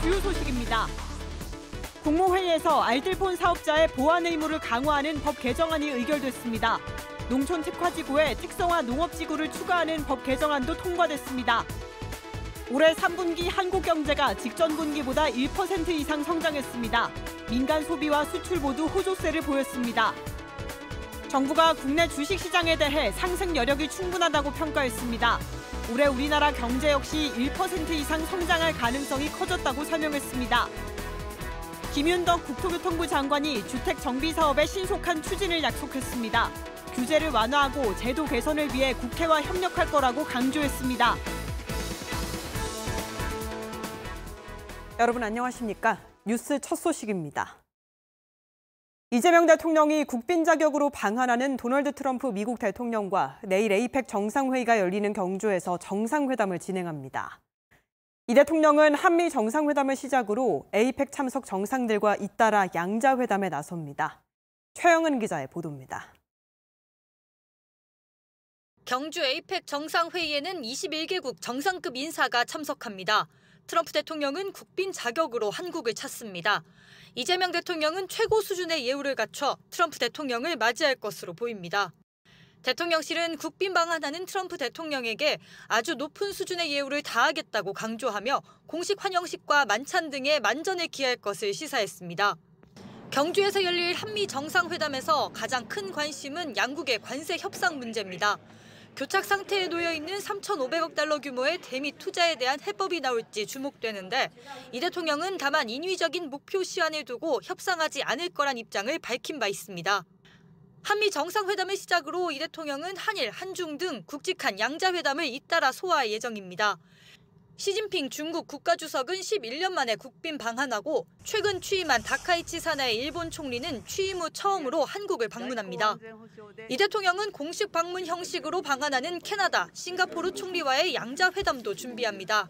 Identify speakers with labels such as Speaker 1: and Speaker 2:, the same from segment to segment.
Speaker 1: 주요 소식입니다. 국무회의에서 알뜰폰 사업자의 보안 의무를 강화하는 법 개정안이 의결됐습니다. 농촌 특화지구에 특성화 농업지구를 추가하는 법 개정안도 통과됐습니다. 올해 3분기 한국 경제가 직전 분기보다 1% 이상 성장했습니다. 민간 소비와 수출 모두 호조세를 보였습니다. 정부가 국내 주식시장에 대해 상승 여력이 충분하다고 평가했습니다. 올해 우리나라 경제 역시 1% 이상 성장할 가능성이 커졌다고 설명했습니다. 김윤덕 국토교통부 장관이 주택 정비 사업의 신속한 추진을 약속했습니다. 규제를 완화하고 제도 개선을 위해 국회와 협력할 거라고 강조했습니다. 여러분 안녕하십니까? 뉴스 첫 소식입니다. 이재명 대통령이 국빈 자격으로 방한하는 도널드 트럼프 미국 대통령과 내일 에이펙 정상회의가 열리는 경주에서 정상회담을 진행합니다. 이 대통령은 한미 정상회담을 시작으로 에이펙 참석 정상들과 잇따라 양자회담에 나섭니다. 최영은 기자의 보도입니다.
Speaker 2: 경주 에이펙 정상회의에는 21개국 정상급 인사가 참석합니다. 트럼프 대통령은 국빈 자격으로 한국을 찾습니다. 이재명 대통령은 최고 수준의 예우를 갖춰 트럼프 대통령을 맞이할 것으로 보입니다. 대통령실은 국빈 방한하는 트럼프 대통령에게 아주 높은 수준의 예우를 다하겠다고 강조하며 공식 환영식과 만찬 등의 만전을 기할 것을 시사했습니다. 경주에서 열릴 한미 정상회담에서 가장 큰 관심은 양국의 관세 협상 문제입니다. 교착 상태에 놓여 있는 3,500억 달러 규모의 대미 투자에 대한 해법이 나올지 주목되는데 이 대통령은 다만 인위적인 목표 시한을 두고 협상하지 않을 거란 입장을 밝힌 바 있습니다. 한미 정상회담을 시작으로 이 대통령은 한일, 한중 등 굵직한 양자회담을 잇따라 소화할 예정입니다. 시진핑 중국 국가주석은 11년 만에 국빈 방한하고 최근 취임한 다카이치 사나의 일본 총리는 취임 후 처음으로 한국을 방문합니다. 이 대통령은 공식 방문 형식으로 방한하는 캐나다, 싱가포르 총리와의 양자회담도 준비합니다.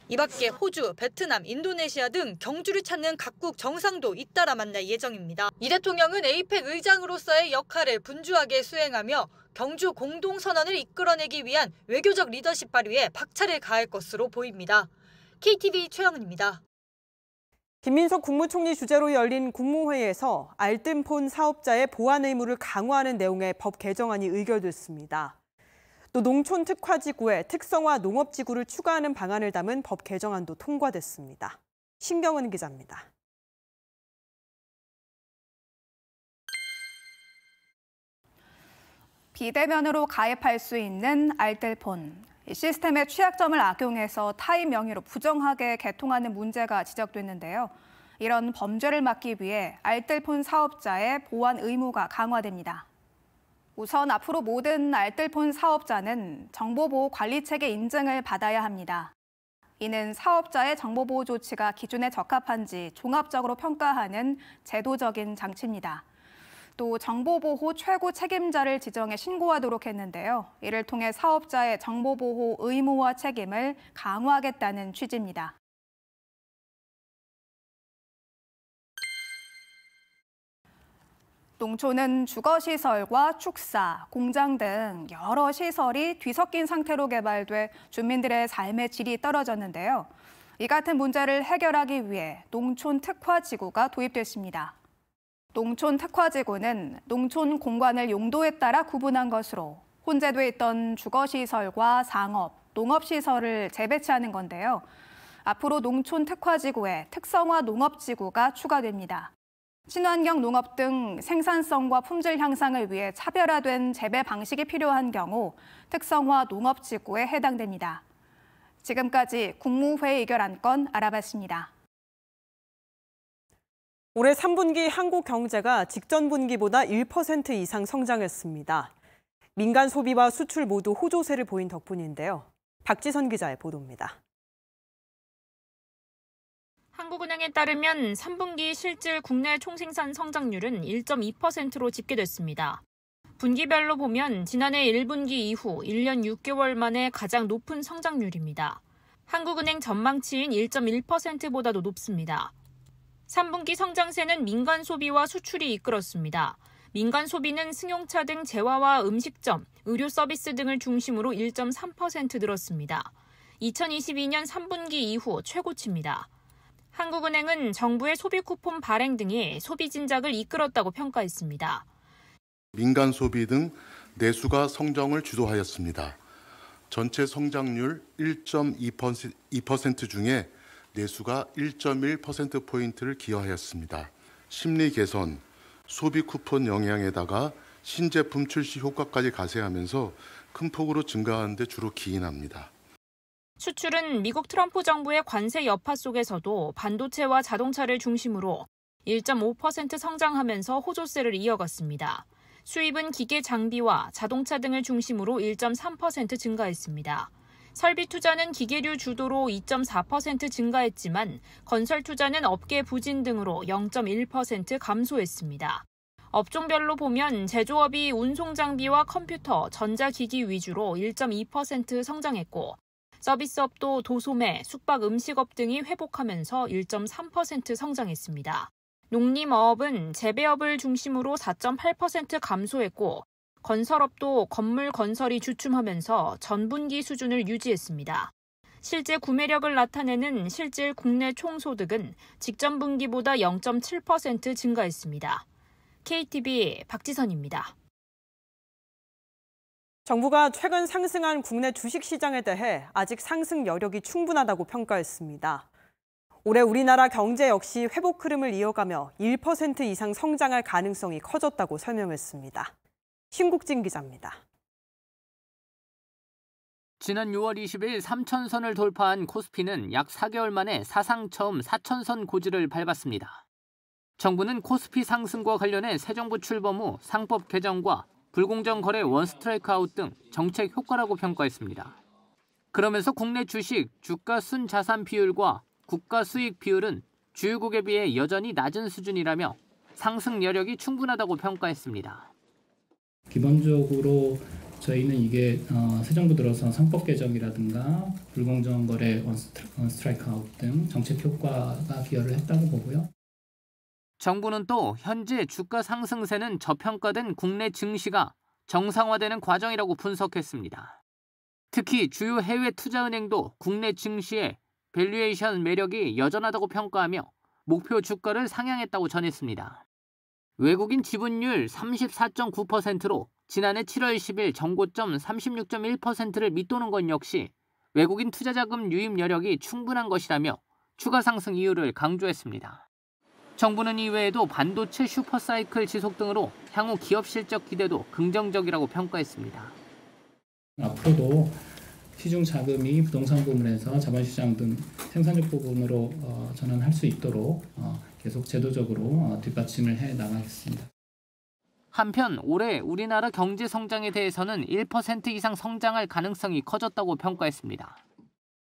Speaker 2: 이 밖에 호주, 베트남, 인도네시아 등 경주를 찾는 각국 정상도 잇따라 만날 예정입니다. 이 대통령은 에이펙 의장으로서의 역할을 분주하게 수행하며 경주 공동선언을 이끌어내기 위한 외교적 리더십 발휘에 박차를 가할 것으로 보입니다. KTV 최영은입니다.
Speaker 1: 김민석 국무총리 주재로 열린 국무회의에서 알뜰폰 사업자의 보안 의무를 강화하는 내용의 법 개정안이 의결됐습니다. 또 농촌 특화지구에 특성화 농업지구를 추가하는 방안을 담은 법 개정안도 통과됐습니다. 신경은 기자입니다.
Speaker 3: 비대면으로 가입할 수 있는 알뜰폰. 시스템의 취약점을 악용해서 타인 명의로 부정하게 개통하는 문제가 지적됐는데요. 이런 범죄를 막기 위해 알뜰폰 사업자의 보안 의무가 강화됩니다. 우선 앞으로 모든 알뜰폰 사업자는 정보보호관리체계 인증을 받아야 합니다. 이는 사업자의 정보보호 조치가 기준에 적합한지 종합적으로 평가하는 제도적인 장치입니다. 또 정보보호 최고 책임자를 지정해 신고하도록 했는데요. 이를 통해 사업자의 정보보호 의무와 책임을 강화하겠다는 취지입니다. 농촌은 주거시설과 축사, 공장 등 여러 시설이 뒤섞인 상태로 개발돼 주민들의 삶의 질이 떨어졌는데요. 이 같은 문제를 해결하기 위해 농촌 특화지구가 도입됐습니다. 농촌 특화지구는 농촌 공간을 용도에 따라 구분한 것으로 혼재돼 있던 주거시설과 상업, 농업시설을 재배치하는 건데요. 앞으로 농촌 특화지구에 특성화 농업지구가 추가됩니다. 친환경 농업 등 생산성과 품질 향상을 위해 차별화된 재배 방식이 필요한 경우 특성화 농업지구에 해당됩니다. 지금까지 국무회의 의결 안건 알아봤습니다.
Speaker 1: 올해 3분기 한국 경제가 직전 분기보다 1% 이상 성장했습니다. 민간 소비와 수출 모두 호조세를 보인 덕분인데요. 박지선 기자의 보도입니다.
Speaker 4: 한국은행에 따르면 3분기 실질 국내 총생산 성장률은 1.2%로 집계됐습니다. 분기별로 보면 지난해 1분기 이후 1년 6개월 만에 가장 높은 성장률입니다. 한국은행 전망치인 1.1%보다도 높습니다. 3분기 성장세는 민간 소비와 수출이 이끌었습니다. 민간 소비는 승용차 등 재화와 음식점, 의료 서비스 등을 중심으로 1.3% 늘었습니다. 2022년 3분기 이후 최고치입니다. 한국은행은 정부의 소비 쿠폰 발행 등이 소비 진작을 이끌었다고 평가했습니다.
Speaker 5: 민간 소비 등 내수가 성장을 주도하였습니다. 전체 성장률 1.2% 중에 내수가 1.1%포인트를 기여하였습니다. 심리 개선, 소비 쿠폰 영향에다가 신제품 출시 효과까지 가세하면서 큰 폭으로 증가하는 데 주로 기인합니다.
Speaker 4: 수출은 미국 트럼프 정부의 관세 여파 속에서도 반도체와 자동차를 중심으로 1.5% 성장하면서 호조세를 이어갔습니다. 수입은 기계 장비와 자동차 등을 중심으로 1.3% 증가했습니다. 설비 투자는 기계류 주도로 2.4% 증가했지만 건설 투자는 업계 부진 등으로 0.1% 감소했습니다. 업종별로 보면 제조업이 운송장비와 컴퓨터, 전자기기 위주로 1.2% 성장했고 서비스업도 도소매, 숙박 음식업 등이 회복하면서 1.3% 성장했습니다. 농림어업은 재배업을 중심으로 4.8% 감소했고 건설업도 건물 건설이 주춤하면서 전분기 수준을 유지했습니다. 실제 구매력을 나타내는 실질 국내 총소득은 직전 분기보다 0.7% 증가했습니다. KTV 박지선입니다.
Speaker 1: 정부가 최근 상승한 국내 주식시장에 대해 아직 상승 여력이 충분하다고 평가했습니다. 올해 우리나라 경제 역시 회복 흐름을 이어가며 1% 이상 성장할 가능성이 커졌다고 설명했습니다. 신국진 기자입니다.
Speaker 6: 지난 6월 20일 3,000선을 돌파한 코스피는 약 4개월 만에 사상 처음 4,000선 고지를 밟았습니다. 정부는 코스피 상승과 관련해 새 정부 출범 후 상법 개정과 불공정 거래 원스트라이크 아웃 등 정책 효과라고 평가했습니다. 그러면서 국내 주식, 주가 순자산 비율과 국가 수익 비율은 주요국에 비해 여전히 낮은 수준이라며 상승 여력이 충분하다고 평가했습니다.
Speaker 7: 기본적으로 저희는 이게 새 정부 들어서 상법 개정이라든가 불공정 거래 원스트라이크 아웃 등 정책 효과가 기여를 했다고 보고요.
Speaker 6: 정부는 또 현재 주가 상승세는 저평가된 국내 증시가 정상화되는 과정이라고 분석했습니다. 특히 주요 해외 투자은행도 국내 증시의 밸류에이션 매력이 여전하다고 평가하며 목표 주가를 상향했다고 전했습니다. 외국인 지분율 34.9%로 지난해 7월 10일 정고점 36.1%를 밑도는 것 역시 외국인 투자자금 유입 여력이 충분한 것이라며 추가 상승 이유를 강조했습니다. 정부는 이외에도 반도체 슈퍼사이클 지속 등으로 향후 기업 실적 기대도 긍정적이라고 평가했습니다.
Speaker 7: 앞으로도 시중 자금이 부동산 부문에서 자본시장 등 생산적 부분으로 전환할 수 있도록 계속 제도적으로 뒷받침을 해 나가겠습니다.
Speaker 6: 한편 올해 우리나라 경제 성장에 대해서는 1% 이상 성장할 가능성이 커졌다고 평가했습니다.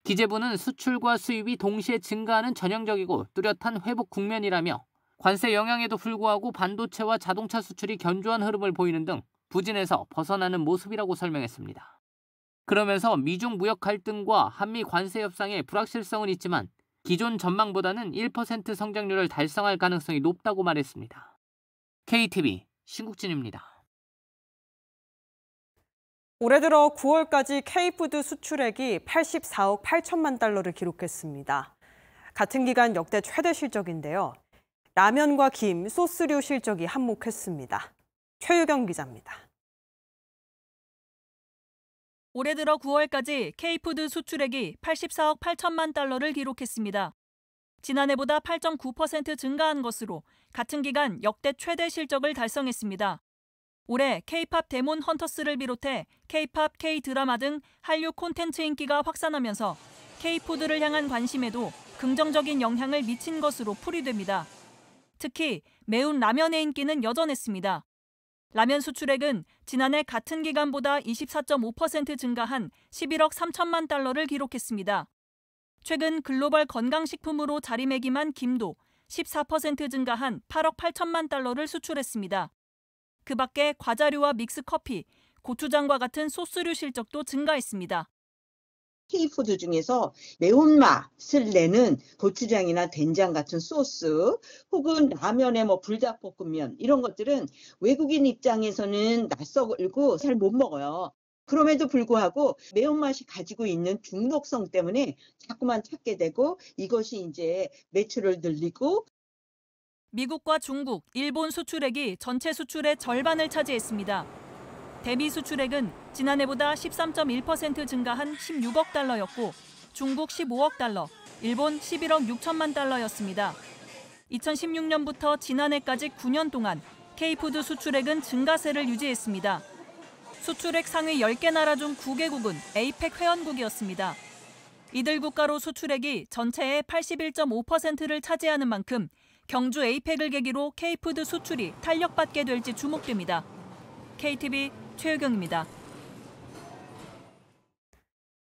Speaker 6: 기재부는 수출과 수입이 동시에 증가하는 전형적이고 뚜렷한 회복 국면이라며 관세 영향에도 불구하고 반도체와 자동차 수출이 견조한 흐름을 보이는 등 부진에서 벗어나는 모습이라고 설명했습니다. 그러면서 미중 무역 갈등과 한미 관세 협상의 불확실성은 있지만 기존 전망보다는 1% 성장률을 달성할 가능성이 높다고 말했습니다. KTV 신국진입니다.
Speaker 1: 올해 들어 9월까지 K푸드 수출액이 84억 8천만 달러를 기록했습니다. 같은 기간 역대 최대 실적인데요. 라면과 김, 소스류 실적이 한몫했습니다. 최유경 기자입니다.
Speaker 8: 올해 들어 9월까지 K푸드 수출액이 84억 8천만 달러를 기록했습니다. 지난해보다 8.9% 증가한 것으로 같은 기간 역대 최대 실적을 달성했습니다. 올해 K-팝 데몬 헌터스를 비롯해 K-팝, K-드라마 등 한류 콘텐츠 인기가 확산하면서 K푸드를 향한 관심에도 긍정적인 영향을 미친 것으로 풀이됩니다. 특히 매운 라면의 인기는 여전했습니다. 라면 수출액은 지난해 같은 기간보다 24.5% 증가한 11억 3천만 달러를 기록했습니다. 최근 글로벌 건강식품으로 자리매김한 김도 14% 증가한 8억 8천만 달러를 수출했습니다. 그 밖에 과자류와 믹스커피, 고추장과 같은 소스류 실적도 증가했습니다.
Speaker 9: K푸드 중에서 매운맛을 내는 고추장이나 된장 같은 소스 혹은 라면에 불닭볶음면 이런 것들은 외국인 입장에서는 낯설고 잘 못 먹어요. 그럼에도 불구하고 매운맛이 가지고 있는 중독성 때문에 자꾸만 찾게 되고 이것이 이제 매출을 늘리고
Speaker 8: 미국과 중국, 일본 수출액이 전체 수출의 절반을 차지했습니다. 대미 수출액은 지난해보다 13.1% 증가한 16억 달러였고 중국 15억 달러, 일본 11억 6천만 달러였습니다. 2016년부터 지난해까지 9년 동안 K푸드 수출액은 증가세를 유지했습니다. 수출액 상위 10개 나라 중 9개국은 에이펙 회원국이었습니다. 이들 국가로 수출액이 전체의 81.5%를 차지하는 만큼 경주 에이펙을 계기로 K푸드 수출이 탄력받게 될지 주목됩니다. KTV 최유경입니다.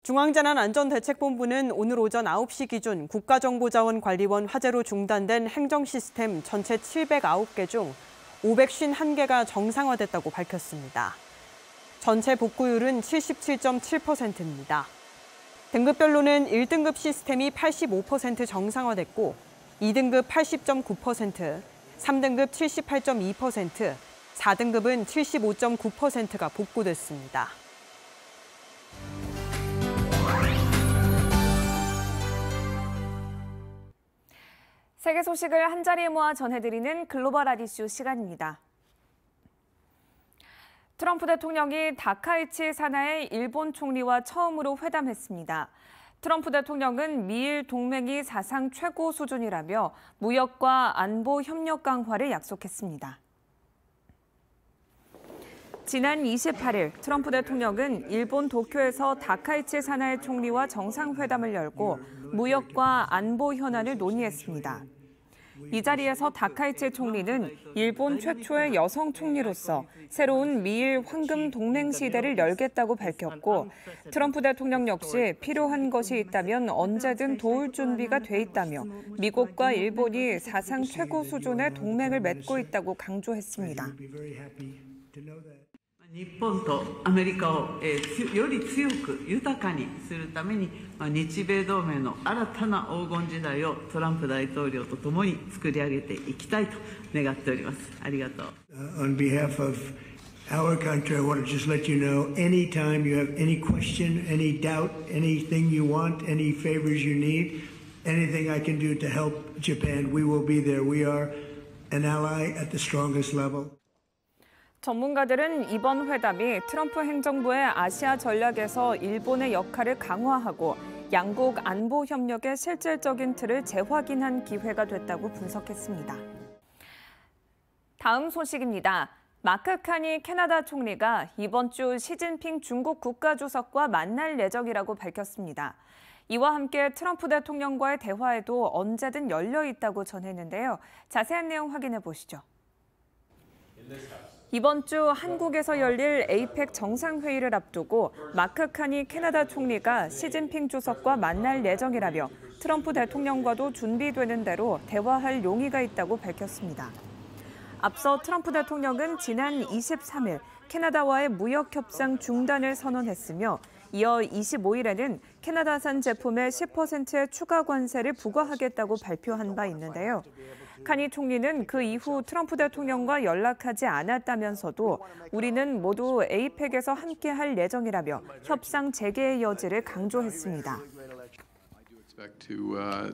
Speaker 1: 중앙재난안전대책본부는 오늘 오전 9시 기준 국가정보자원관리원 화재로 중단된 행정시스템 전체 709개 중 551개가 정상화됐다고 밝혔습니다. 전체 복구율은 77.7%입니다. 등급별로는 1등급 시스템이 85% 정상화됐고 2등급 80.9%, 3등급 78.2%, 4등급은 75.9%가 복구됐습니다.
Speaker 10: 세계 소식을 한자리에 모아 전해드리는 글로벌 아디쇼 시간입니다. 트럼프 대통령이 다카이치 산하의 일본 총리와 처음으로 회담했습니다. 트럼프 대통령은 미일 동맹이 사상 최고 수준이라며 무역과 안보 협력 강화를 약속했습니다. 지난 28일 트럼프 대통령은 일본 도쿄에서 다카이치 산하의 총리와 정상회담을 열고 무역과 안보 현안을 논의했습니다. 이 자리에서 다카이치 총리는 일본 최초의 여성 총리로서 새로운 미일 황금 동맹 시대를 열겠다고 밝혔고 트럼프 대통령 역시 필요한 것이 있다면 언제든 도울 준비가 돼 있다며 미국과 일본이 사상 최고 수준의 동맹을 맺고 있다고 강조했습니다.
Speaker 11: 日本とアメリカをより強く豊かにするために日米同盟の新たな黄金時代をトランプ大統領とともに作り上げていきたいと願っております。ありがとう。
Speaker 12: On behalf of our country, I want to just let you know, anytime you have any question, any doubt, anything you want, any favors you need, anything I can do to help Japan, we will be there. We are an ally at the strongest level.
Speaker 10: 전문가들은 이번 회담이 트럼프 행정부의 아시아 전략에서 일본의 역할을 강화하고 양국 안보 협력의 실질적인 틀을 재확인한 기회가 됐다고 분석했습니다. 다음 소식입니다. 마크 카니 캐나다 총리가 이번 주 시진핑 중국 국가주석과 만날 예정이라고 밝혔습니다. 이와 함께 트럼프 대통령과의 대화에도 언제든 열려 있다고 전했는데요. 자세한 내용 확인해 보시죠. 이번 주 한국에서 열릴 에이펙 정상회의를 앞두고 마크 카니 캐나다 총리가 시진핑 주석과 만날 예정이라며 트럼프 대통령과도 준비되는 대로 대화할 용의가 있다고 밝혔습니다. 앞서 트럼프 대통령은 지난 23일 캐나다와의 무역 협상 중단을 선언했으며 이어 25일에는 캐나다산 제품에 10%의 추가 관세를 부과하겠다고 발표한 바 있는데요. 카니 총리는 그 이후 트럼프 대통령과 연락하지 않았다면서도 우리는 모두 에이펙에서 함께할 예정이라며 협상 재개의 여지를 강조했습니다.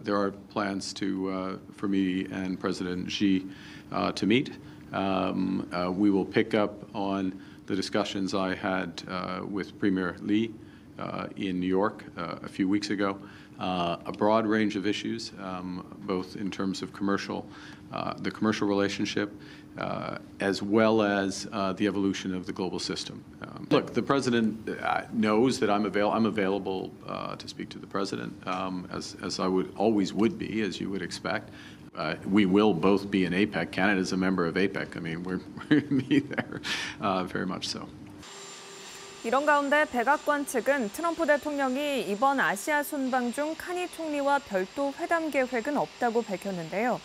Speaker 13: There are plans for me and President Xi to meet. We will pick up on the discussions I had with Premier Lee in New York a few weeks ago. A broad range of issues, both in terms of the commercial relationship, as well as the evolution of the global system. Look, the president knows that I'm available to speak to the president, as I always would be, as you would expect. We will both be in APEC. Canada is a member of APEC. I mean, we're going to be there, very much so.
Speaker 10: 이런 가운데 백악관 측은 트럼프 대통령이 이번 아시아 순방 중 카니 총리와 별도 회담 계획은 없다고 밝혔는데요.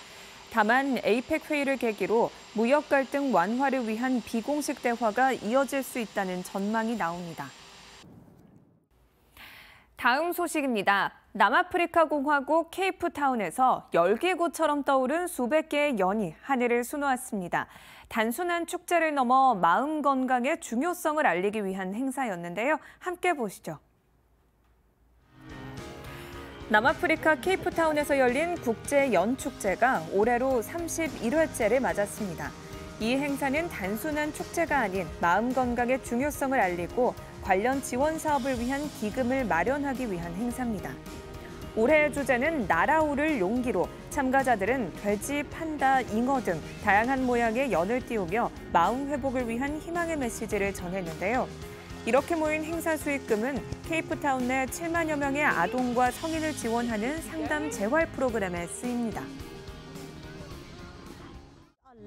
Speaker 10: 다만 에이펙 회의를 계기로 무역 갈등 완화를 위한 비공식 대화가 이어질 수 있다는 전망이 나옵니다. 다음 소식입니다. 남아프리카 공화국 케이프타운에서 열기구처럼 떠오른 수백 개의 연이 하늘을 수놓았습니다. 단순한 축제를 넘어 마음 건강의 중요성을 알리기 위한 행사였는데요. 함께 보시죠. 남아프리카 케이프타운에서 열린 국제 연축제가 올해로 31회째를 맞았습니다. 이 행사는 단순한 축제가 아닌 마음 건강의 중요성을 알리고 관련 지원 사업을 위한 기금을 마련하기 위한 행사입니다. 올해의 주제는 날아오를 용기로 참가자들은 돼지, 판다, 잉어 등 다양한 모양의 연을 띄우며 마음 회복을 위한 희망의 메시지를 전했는데요. 이렇게 모인 행사 수익금은 케이프타운 내 7만여 명의 아동과 성인을 지원하는 상담 재활 프로그램에 쓰입니다.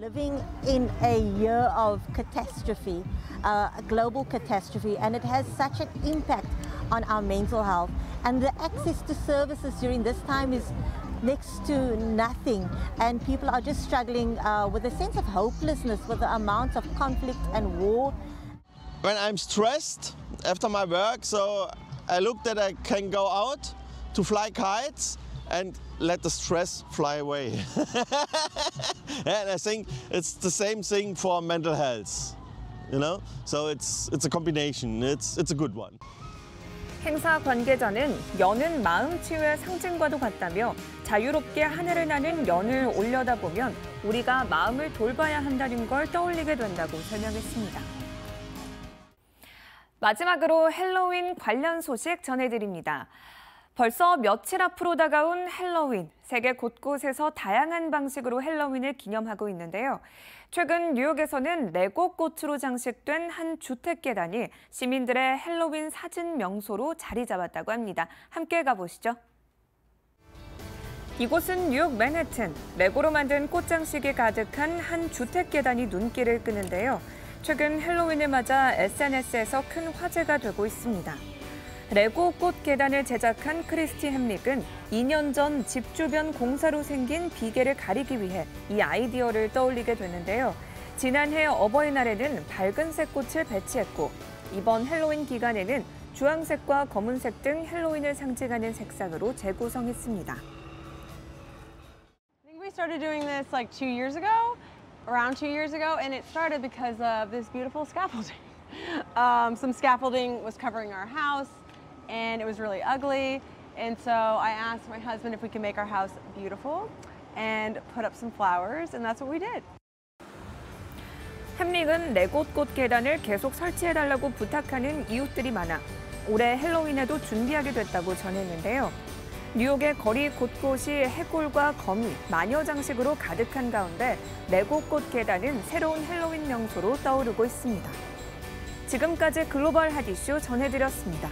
Speaker 14: Living in a year of catastrophe, a global catastrophe, and it has such an impact on our mental health. And the access to services during this time is next to nothing, and people are just struggling with a sense of hopelessness with the amounts of conflict and war.
Speaker 15: When I'm stressed after my work, so I look that I can go out to fly kites and let the stress fly away. And I think it's the same thing for mental health, you know? So it's a combination. It's a good one.
Speaker 10: 행사 관계자는 연은 마음 치유의 상징과도 같다며 자유롭게 하늘을 나는 연을 올려다보면 우리가 마음을 돌봐야 한다는 걸 떠올리게 된다고 설명했습니다. 마지막으로 헬로윈 관련 소식 전해드립니다. 벌써 며칠 앞으로 다가온 헬로윈, 세계 곳곳에서 다양한 방식으로 헬로윈을 기념하고 있는데요. 최근 뉴욕에서는 레고 꽃으로 장식된 한 주택 계단이 시민들의 헬로윈 사진 명소로 자리 잡았다고 합니다. 함께 가보시죠. 이곳은 뉴욕 맨해튼, 레고로 만든 꽃장식이 가득한 한 주택 계단이 눈길을 끄는데요. 최근 헬로윈을 맞아 SNS에서 큰 화제가 되고 있습니다. 레고 꽃 계단을 제작한 크리스티 햄릭은 2년 전 집 주변 공사로 생긴 비계를 가리기 위해 이 아이디어를 떠올리게 됐는데요. 지난해 어버이날에는 밝은색 꽃을 배치했고 이번 헬로윈 기간에는 주황색과 검은색 등 헬로윈을 상징하는 색상으로 재구성했습니다.
Speaker 16: I think we started doing this like 2 years ago, around 2 years ago, and it started because of this beautiful scaffolding. Some scaffolding was covering our house. And it was really ugly, and so I asked my husband if we could make our house beautiful and put up some flowers, and that's what we did.
Speaker 10: 햄릭은 레고 꽃 계단을 계속 설치해달라고 부탁하는 이웃들이 많아 올해 헬로윈에도 준비하게 됐다고 전했는데요. 뉴욕의 거리 곳곳이 해골과 거미, 마녀 장식으로 가득한 가운데 레고 꽃 계단은 새로운 헬로윈 명소로 떠오르고 있습니다. 지금까지 글로벌 핫 이슈 전해드렸습니다.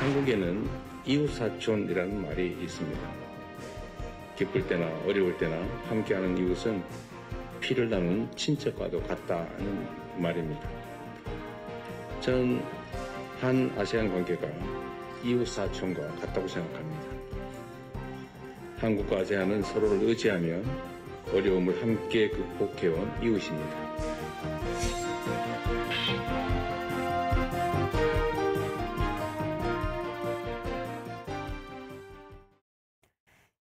Speaker 17: 한국에는 이웃사촌이라는 말이 있습니다. 기쁠 때나 어려울 때나 함께하는 이웃은 피를 나눈 친척과도 같다는 말입니다. 전 한 아세안 관계가 이웃사촌과 같다고 생각합니다. 한국과 아세안은 서로를 의지하며 어려움을 함께 극복해온 이웃입니다.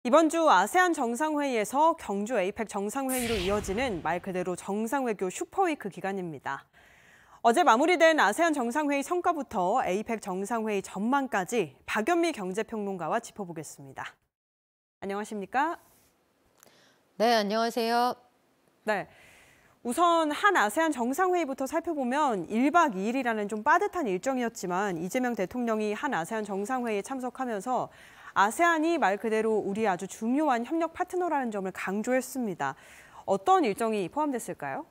Speaker 18: 이번 주 아세안 정상회의에서 경주 에이펙 정상회의로 이어지는 말 그대로 정상외교 슈퍼위크 기간입니다. 어제 마무리된 아세안 정상회의 성과부터 에이펙 정상회의 전망까지 박연미 경제평론가와 짚어보겠습니다. 안녕하십니까?
Speaker 19: 네, 안녕하세요.
Speaker 18: 네. 우선 한 아세안 정상회의부터 살펴보면 1박 2일이라는 좀 빠듯한 일정이었지만 이재명 대통령이 한 아세안 정상회의에 참석하면서 아세안이 말 그대로 우리 아주 중요한 협력 파트너라는 점을 강조했습니다. 어떤 일정이 포함됐을까요?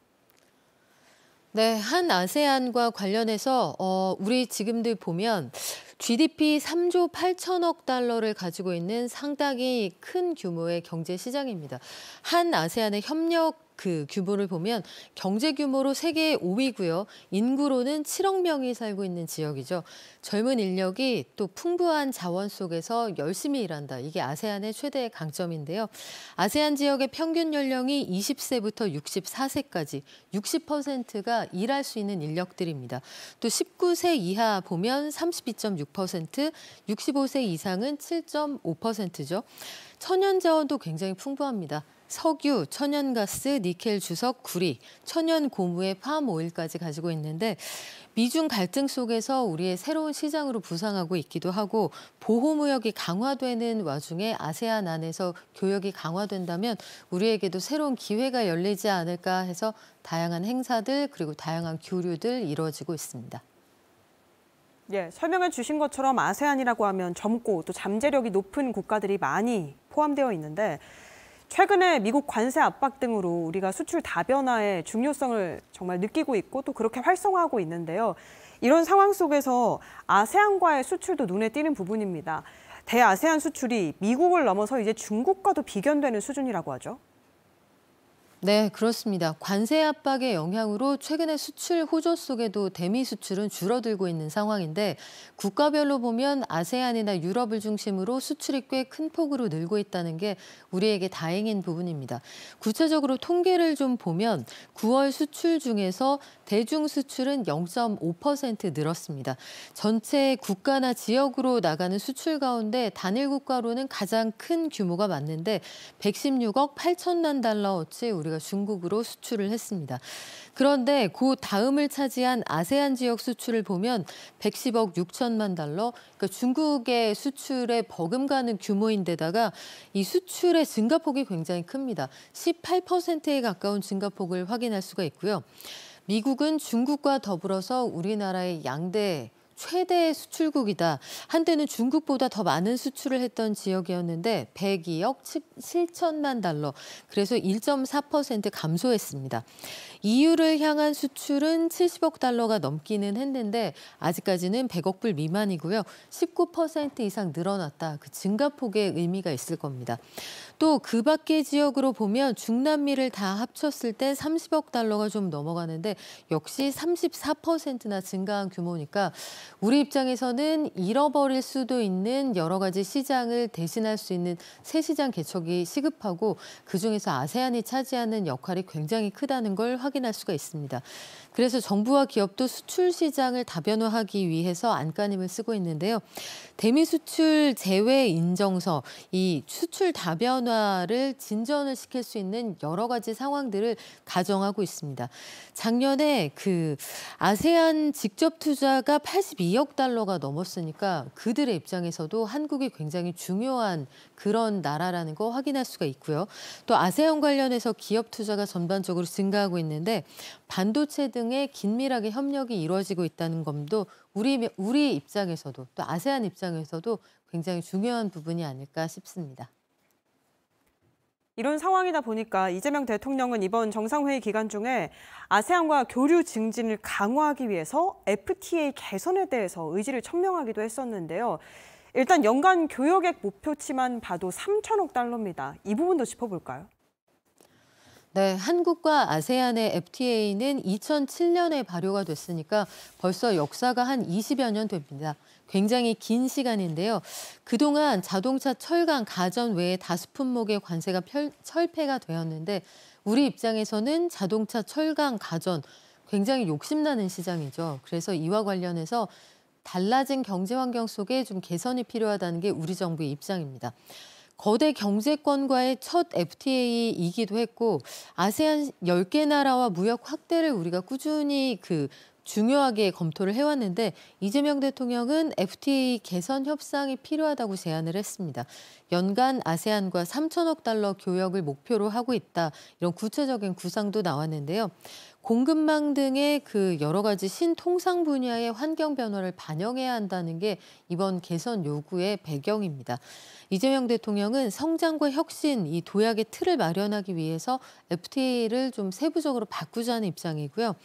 Speaker 19: 네, 한 아세안과 관련해서 우리 지금도 보면 GDP 3조 8천억 달러를 가지고 있는 상당히 큰 규모의 경제 시장입니다. 한 아세안의 협력 규모를 보면 경제 규모로 세계 5위고요. 인구로는 7억 명이 살고 있는 지역이죠. 젊은 인력이 또 풍부한 자원 속에서 열심히 일한다. 이게 아세안의 최대 강점인데요. 아세안 지역의 평균 연령이 20세부터 64세까지 60%가 일할 수 있는 인력들입니다. 또 19세 이하 보면 32.6%, 65세 이상은 7.5%죠. 천연 자원도 굉장히 풍부합니다. 석유, 천연가스, 니켈 주석, 구리, 천연 고무의 팜오일까지 가지고 있는데 미중 갈등 속에서 우리의 새로운 시장으로 부상하고 있기도 하고 보호무역이 강화되는 와중에 아세안 안에서 교역이 강화된다면 우리에게도 새로운 기회가 열리지 않을까 해서 다양한 행사들 그리고 다양한 교류들 이루어지고 있습니다.
Speaker 18: 예, 설명해 주신 것처럼 아세안이라고 하면 젊고 또 잠재력이 높은 국가들이 많이 포함되어 있는데 최근에 미국 관세 압박 등으로 우리가 수출 다변화의 중요성을 정말 느끼고 있고 또 그렇게 활성화하고 있는데요. 이런 상황 속에서 아세안과의 수출도 눈에 띄는 부분입니다. 대아세안 수출이 미국을 넘어서 이제 중국과도 비견되는 수준이라고 하죠.
Speaker 19: 네, 그렇습니다. 관세 압박의 영향으로 최근에 수출 호조 속에도 대미 수출은 줄어들고 있는 상황인데 국가별로 보면 아세안이나 유럽을 중심으로 수출이 꽤 큰 폭으로 늘고 있다는 게 우리에게 다행인 부분입니다. 구체적으로 통계를 좀 보면 9월 수출 중에서 대중 수출은 0.5% 늘었습니다. 전체 국가나 지역으로 나가는 수출 가운데 단일 국가로는 가장 큰 규모가 맞는데 116억 8천만 달러어치 우리가 중국으로 수출을 했습니다. 그런데 그 다음을 차지한 아세안 지역 수출을 보면 110억 6천만 달러, 그러니까 중국의 수출에 버금가는 규모인데다가 이 수출의 증가폭이 굉장히 큽니다. 18%에 가까운 증가폭을 확인할 수가 있고요. 미국은 중국과 더불어서 우리나라의 양대 최대 수출국이다. 한때는 중국보다 더 많은 수출을 했던 지역이었는데 102억 7천만 달러, 그래서 1.4% 감소했습니다. EU를 향한 수출은 70억 달러가 넘기는 했는데 아직까지는 100억 불 미만이고요. 19% 이상 늘어났다. 그 증가폭의 의미가 있을 겁니다. 또 그 밖의 지역으로 보면 중남미를 다 합쳤을 때 30억 달러가 좀 넘어가는데 역시 34%나 증가한 규모니까 우리 입장에서는 잃어버릴 수도 있는 여러 가지 시장을 대신할 수 있는 새 시장 개척이 시급하고 그중에서 아세안이 차지하는 역할이 굉장히 크다는 걸 확인할 수가 있습니다. 그래서 정부와 기업도 수출 시장을 다변화하기 위해서 안간힘을 쓰고 있는데요. 대미 수출 제외 인정서, 이 수출 다변화를 진전을 시킬 수 있는 여러 가지 상황들을 가정하고 있습니다. 작년에 아세안 직접 투자가 82억 달러가 넘었으니까 그들의 입장에서도 한국이 굉장히 중요한 그런 나라라는 거 확인할 수가 있고요. 또 아세안 관련해서 기업 투자가 전반적으로 증가하고 있는데 반도체 등의 긴밀하게 협력이 이루어지고 있다는 점도 우리 입장에서도 또 아세안 입장에서도 굉장히 중요한 부분이 아닐까 싶습니다.
Speaker 18: 이런 상황이다 보니까 이재명 대통령은 이번 정상회의 기간 중에 아세안과 교류 증진을 강화하기 위해서 FTA 개선에 대해서 의지를 천명하기도 했었는데요. 일단 연간 교역액 목표치만 봐도 3천억 달러입니다. 이 부분도 짚어볼까요?
Speaker 19: 네, 한국과 아세안의 FTA는 2007년에 발효가 됐으니까 벌써 역사가 한 20여 년 됩니다. 굉장히 긴 시간인데요. 그동안 자동차, 철강, 가전 외에 다수 품목의 관세가 철폐가 되었는데 우리 입장에서는 자동차, 철강, 가전 굉장히 욕심나는 시장이죠. 그래서 이와 관련해서 달라진 경제 환경 속에 좀 개선이 필요하다는 게 우리 정부의 입장입니다. 거대 경제권과의 첫 FTA이기도 했고 아세안 10개 나라와 무역 확대를 우리가 꾸준히 중요하게 검토를 해왔는데 이재명 대통령은 FTA 개선 협상이 필요하다고 제안을 했습니다. 연간 아세안과 3천억 달러 교역을 목표로 하고 있다. 이런 구체적인 구상도 나왔는데요. 공급망 등의 그 여러 가지 신통상 분야의 환경 변화를 반영해야 한다는 게 이번 개선 요구의 배경입니다. 이재명 대통령은 성장과 혁신, 이 도약의 틀을 마련하기 위해서 FTA를 좀 세부적으로 바꾸자는 입장이고요.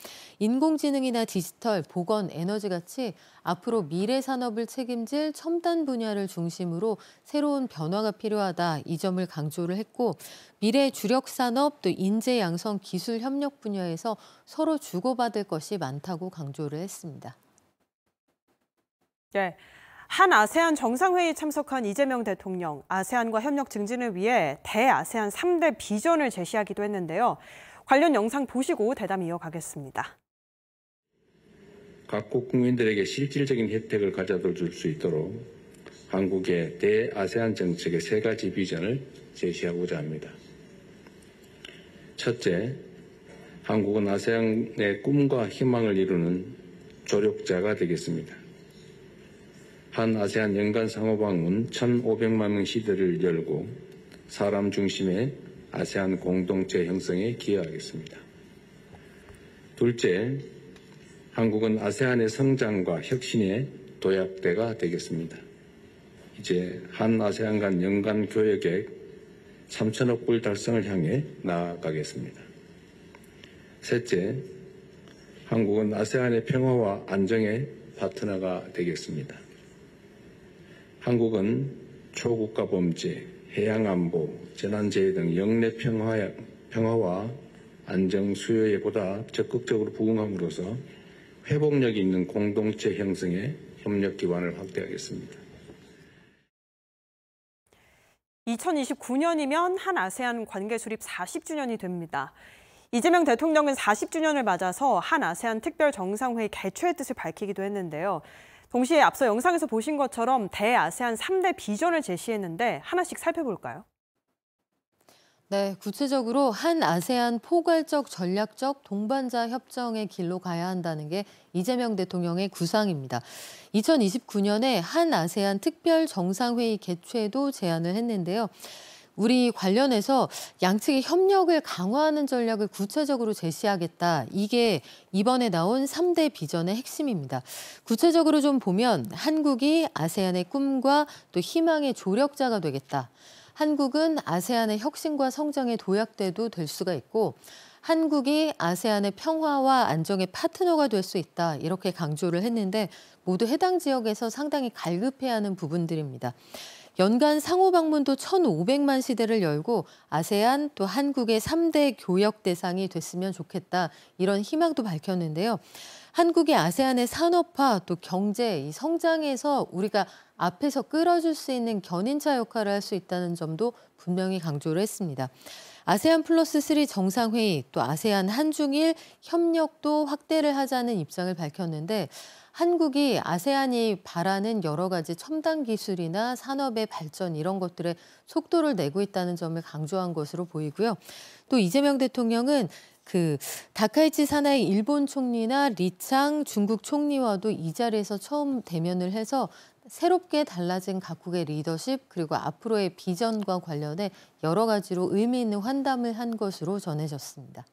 Speaker 19: 인공지능이나 디지털, 보건, 에너지 같이 앞으로 미래 산업을 책임질 첨단 분야를 중심으로 새로운 변화가 필요하다. 이 점을 강조를 했고 미래 주력 산업 또 인재 양성 기술 협력 분야에서 서로 주고받을 것이 많다고 강조를 했습니다.
Speaker 18: 예. 한 아세안 정상회의 참석한 이재명 대통령, 아세안과 협력 증진을 위해 대아세안 3대 비전을 제시하기도 했는데요. 관련 영상 보시고 대담 이어가겠습니다.
Speaker 17: 각국 국민들에게 실질적인 혜택을 가져다 줄 수 있도록 한국의 대아세안 정책의 3가지 비전을 제시하고자 합니다. 첫째, 한국은 아세안의 꿈과 희망을 이루는 조력자가 되겠습니다. 한 아세안 연간 상호방문 1,500만 명 시대를 열고 사람 중심의 아세안 공동체 형성에 기여하겠습니다. 둘째, 한국은 아세안의 성장과 혁신의 도약대가 되겠습니다. 이제 한 아세안 간 연간 교역액 3천억 불 달성을 향해 나아가겠습니다. 셋째, 한국은 아세안의 평화와 안정의 파트너가 되겠습니다. 한국은 초국가 범죄, 해양안보, 재난재해 등 영내 평화와 안정 수요에 보다 적극적으로 부응함으로써 회복력 있는 공동체 형성에 협력 기반을 확대하겠습니다.
Speaker 18: 2029년이면 한 아세안 관계 수립 40주년이 됩니다. 이재명 대통령은 40주년을 맞아서 한 아세안 특별 정상회의 개최의 뜻을 밝히기도 했는데요. 동시에 앞서 영상에서 보신 것처럼 대아세안 3대 비전을 제시했는데 하나씩 살펴볼까요?
Speaker 19: 네, 구체적으로 한 아세안 포괄적 전략적 동반자 협정의 길로 가야 한다는 게 이재명 대통령의 구상입니다. 2029년에 한 아세안 특별 정상회의 개최도 제안을 했는데요. 우리 관련해서 양측의 협력을 강화하는 전략을 구체적으로 제시하겠다. 이게 이번에 나온 3대 비전의 핵심입니다. 구체적으로 좀 보면 한국이 아세안의 꿈과 또 희망의 조력자가 되겠다. 한국은 아세안의 혁신과 성장의 도약대도 될 수가 있고 한국이 아세안의 평화와 안정의 파트너가 될 수 있다. 이렇게 강조를 했는데 모두 해당 지역에서 상당히 갈급해하는 부분들입니다. 연간 상호방문도 1,500만 시대를 열고 아세안 또 한국의 3대 교역 대상이 됐으면 좋겠다. 이런 희망도 밝혔는데요. 한국이 아세안의 산업화 또 경제, 이 성장에서 우리가 앞에서 끌어줄 수 있는 견인차 역할을 할 수 있다는 점도 분명히 강조를 했습니다. 아세안 플러스 3 정상회의 또 아세안 한중일 협력도 확대를 하자는 입장을 밝혔는데 한국이 아세안이 바라는 여러 가지 첨단 기술이나 산업의 발전 이런 것들에 속도를 내고 있다는 점을 강조한 것으로 보이고요. 또 이재명 대통령은 다카이치 사나이 일본 총리나 리창 중국 총리와도 이 자리에서 처음 대면을 해서 새롭게 달라진 각국의 리더십 그리고 앞으로의 비전과 관련해 여러 가지로 의미 있는 환담을 한 것으로 전해졌습니다.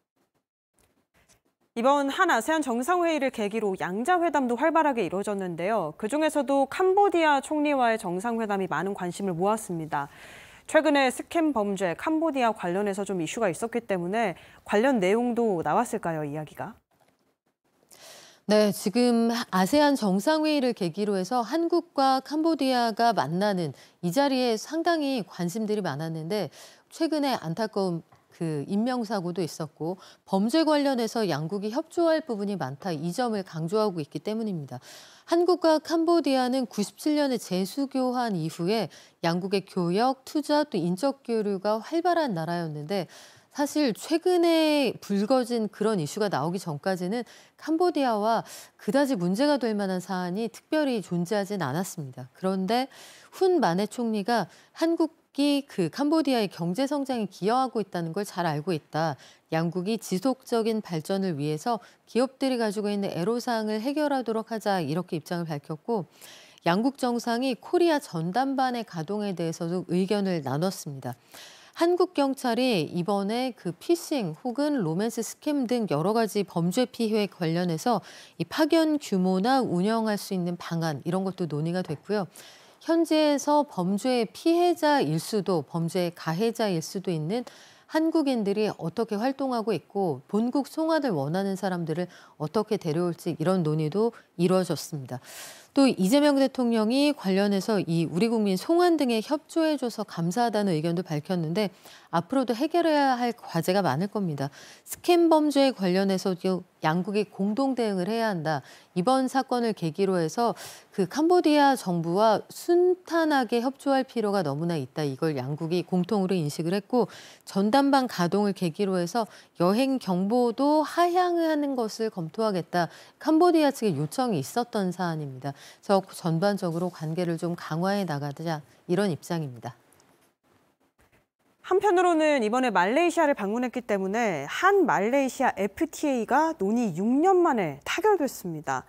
Speaker 18: 이번 한 아세안 정상회의를 계기로 양자회담도 활발하게 이루어졌는데요. 그중에서도 캄보디아 총리와의 정상회담이 많은 관심을 모았습니다. 최근에 스캠 범죄 캄보디아 관련해서 좀 이슈가 있었기 때문에 관련 내용도 나왔을까요, 이야기가?
Speaker 19: 네, 지금 아세안 정상회의를 계기로 해서 한국과 캄보디아가 만나는 이 자리에 상당히 관심들이 많았는데 최근에 안타까운 인명사고도 있었고 범죄 관련해서 양국이 협조할 부분이 많다. 이 점을 강조하고 있기 때문입니다. 한국과 캄보디아는 97년에 제수교환 이후에 양국의 교역, 투자 또 인적 교류가 활발한 나라였는데 사실 최근에 불거진 그런 이슈가 나오기 전까지는 캄보디아와 그다지 문제가 될 만한 사안이 특별히 존재하진 않았습니다. 그런데 훈 마네 총리가 한국 양국이 그 캄보디아의 경제 성장에 기여하고 있다는 걸 잘 알고 있다. 양국이 지속적인 발전을 위해서 기업들이 가지고 있는 애로사항을 해결하도록 하자 이렇게 입장을 밝혔고 양국 정상이 코리아 전담반의 가동에 대해서도 의견을 나눴습니다. 한국 경찰이 이번에 그 피싱 혹은 로맨스 스캠 등 여러 가지 범죄 피해에 관련해서 이 파견 규모나 운영할 수 있는 방안 이런 것도 논의가 됐고요. 현지에서 범죄의 피해자일 수도 범죄의 가해자일 수도 있는 한국인들이 어떻게 활동하고 있고 본국 송환을 원하는 사람들을 어떻게 데려올지 이런 논의도 이루어졌습니다. 또 이재명 대통령이 관련해서 이 우리 국민 송환 등에 협조해줘서 감사하다는 의견도 밝혔는데 앞으로도 해결해야 할 과제가 많을 겁니다. 스캠 범죄에 관련해서도 양국이 공동 대응을 해야 한다. 이번 사건을 계기로 해서 그 캄보디아 정부와 순탄하게 협조할 필요가 너무나 있다. 이걸 양국이 공통으로 인식을 했고 전담반 가동을 계기로 해서 여행 경보도 하향하는 것을 검토하겠다. 캄보디아 측의 요청이 있었던 사안입니다. 그래서 전반적으로 관계를 좀 강화해 나가자 이런 입장입니다.
Speaker 18: 한편으로는 이번에 말레이시아를 방문했기 때문에 한 말레이시아 FTA가 논의 6년 만에 타결됐습니다.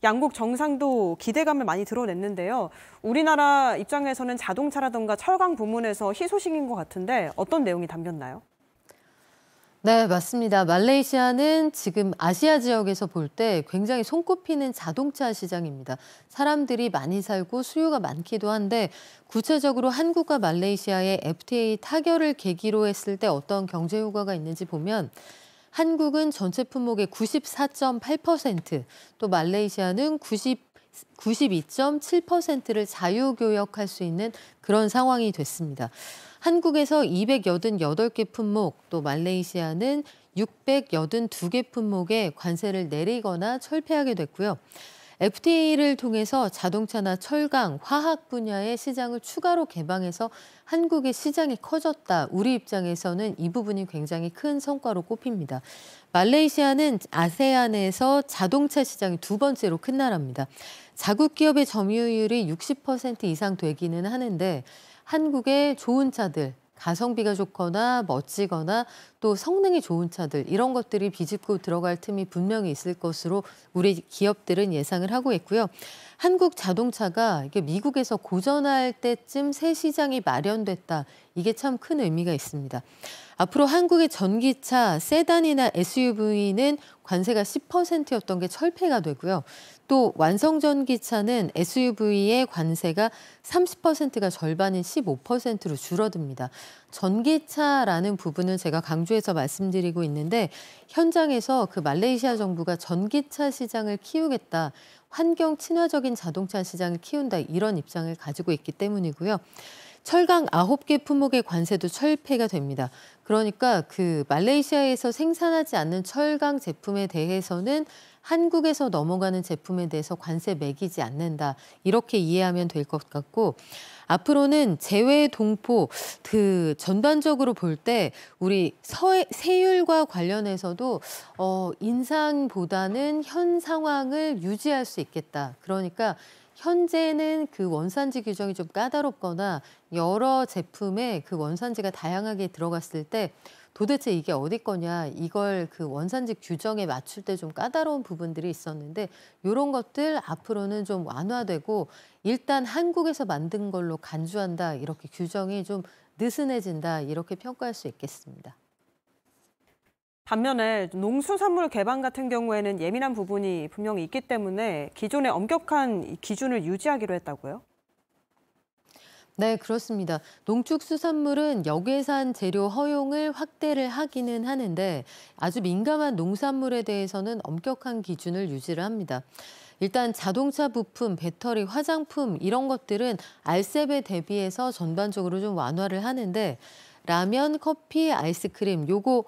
Speaker 18: 양국 정상도 기대감을 많이 드러냈는데요. 우리나라 입장에서는 자동차라든가 철강 부문에서 희소식인 것 같은데 어떤 내용이 담겼나요?
Speaker 19: 네, 맞습니다. 말레이시아는 지금 아시아 지역에서 볼 때 굉장히 손꼽히는 자동차 시장입니다. 사람들이 많이 살고 수요가 많기도 한데 구체적으로 한국과 말레이시아의 FTA 타결을 계기로 했을 때 어떤 경제 효과가 있는지 보면 한국은 전체 품목의 94.8%, 또 말레이시아는 92.7%를 자유교역할 수 있는 그런 상황이 됐습니다. 한국에서 288개 품목, 또 말레이시아는 682개 품목에 관세를 내리거나 철폐하게 됐고요. FTA를 통해서 자동차나 철강, 화학 분야의 시장을 추가로 개방해서 한국의 시장이 커졌다. 우리 입장에서는 이 부분이 굉장히 큰 성과로 꼽힙니다. 말레이시아는 아세안에서 자동차 시장이 두 번째로 큰 나라입니다. 자국 기업의 점유율이 60% 이상 되기는 하는데 한국의 좋은 차들, 가성비가 좋거나 멋지거나 또 성능이 좋은 차들 이런 것들이 비집고 들어갈 틈이 분명히 있을 것으로 우리 기업들은 예상을 하고 있고요. 한국 자동차가 이게 미국에서 고전할 때쯤 새 시장이 마련됐다. 이게 참 큰 의미가 있습니다. 앞으로 한국의 전기차, 세단이나 SUV는 관세가 10%였던 게 철폐가 되고요. 또 완성 전기차는 SUV의 관세가 30%가 절반인 15%로 줄어듭니다. 전기차라는 부분은 제가 강조해서 말씀드리고 있는데 현장에서 그 말레이시아 정부가 전기차 시장을 키우겠다. 환경 친화적인 자동차 시장을 키운다. 이런 입장을 가지고 있기 때문이고요. 철강 9개 품목의 관세도 철폐가 됩니다. 그러니까 그 말레이시아에서 생산하지 않는 철강 제품에 대해서는 한국에서 넘어가는 제품에 대해서 관세 매기지 않는다. 이렇게 이해하면 될 것 같고 앞으로는 재외 동포 그 전반적으로 볼 때 우리 세율과 관련해서도 인상보다는 현 상황을 유지할 수 있겠다. 그러니까 현재는 그 원산지 규정이 좀 까다롭거나 여러 제품에 그 원산지가 다양하게 들어갔을 때 도대체 이게 어디 거냐 이걸 그 원산지 규정에 맞출 때 좀 까다로운 부분들이 있었는데 이런 것들 앞으로는 좀 완화되고 일단 한국에서 만든 걸로 간주한다 이렇게 규정이 좀 느슨해진다 이렇게 평가할 수 있겠습니다.
Speaker 18: 반면에 농수산물 개방 같은 경우에는 예민한 부분이 분명히 있기 때문에 기존의 엄격한 기준을 유지하기로 했다고요?
Speaker 19: 네, 그렇습니다. 농축수산물은 역외산 재료 허용을 확대를 하기는 하는데 아주 민감한 농산물에 대해서는 엄격한 기준을 유지를 합니다. 일단 자동차 부품, 배터리, 화장품 이런 것들은 알셉에 대비해서 전반적으로 좀 완화를 하는데 라면, 커피, 아이스크림 요거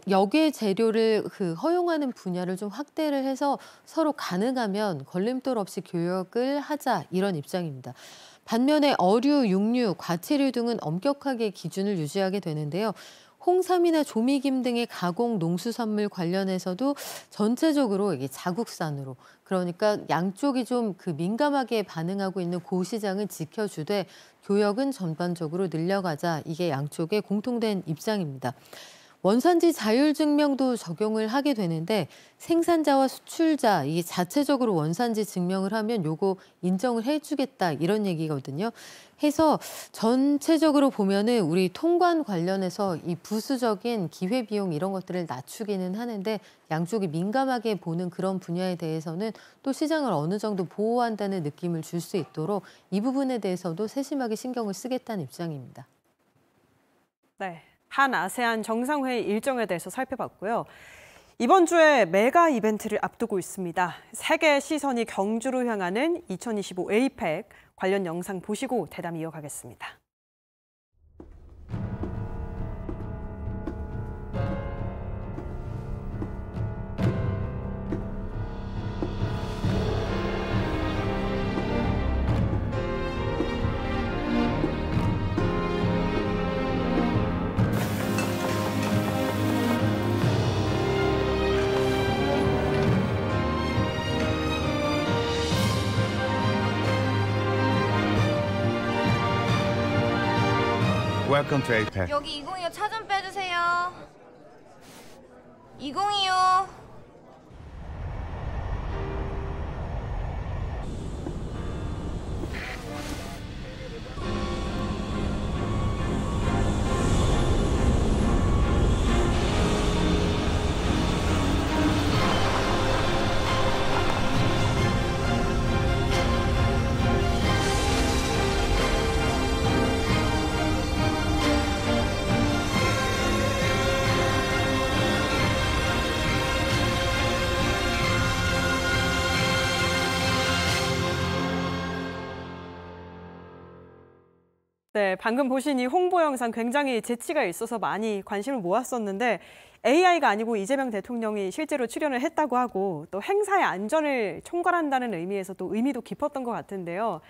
Speaker 19: 역외 재료를 그 허용하는 분야를 좀 확대를 해서 서로 가능하면 걸림돌 없이 교역을 하자 이런 입장입니다. 반면에 어류, 육류, 과체류 등은 엄격하게 기준을 유지하게 되는데요. 홍삼이나 조미김 등의 가공 농수산물 관련해서도 전체적으로 이게 자국산으로, 그러니까 양쪽이 좀 민감하게 반응하고 있는 그 시장은 지켜주되 교역은 전반적으로 늘려가자, 이게 양쪽의 공통된 입장입니다. 원산지 자율증명도 적용을 하게 되는데 생산자와 수출자 이게 자체적으로 원산지 증명을 하면 요거 인정을 해주겠다 이런 얘기거든요. 해서 전체적으로 보면은 우리 통관 관련해서 이 부수적인 기회비용 이런 것들을 낮추기는 하는데 양쪽이 민감하게 보는 그런 분야에 대해서는 또 시장을 어느 정도 보호한다는 느낌을 줄 수 있도록 이 부분에 대해서도 세심하게 신경을 쓰겠다는 입장입니다.
Speaker 18: 네. 한 아세안 정상회의 일정에 대해서 살펴봤고요. 이번 주에 메가 이벤트를 앞두고 있습니다. 세계 시선이 경주로 향하는 2025 에이펙 관련 영상 보시고 대담 이어가겠습니다.
Speaker 20: Welcome to APEC.
Speaker 21: 여기 2025 차 좀 빼주세요. 2025.
Speaker 18: 네, 방금 보신 이 홍보 영상 굉장히 재치가 있어서 많이 관심을 모았었는데 AI가 아니고 이재명 대통령이 실제로 출연을 했다고 하고 또 행사의 안전을 총괄한다는 의미에서 또 의미도 깊었던 것 같은데요.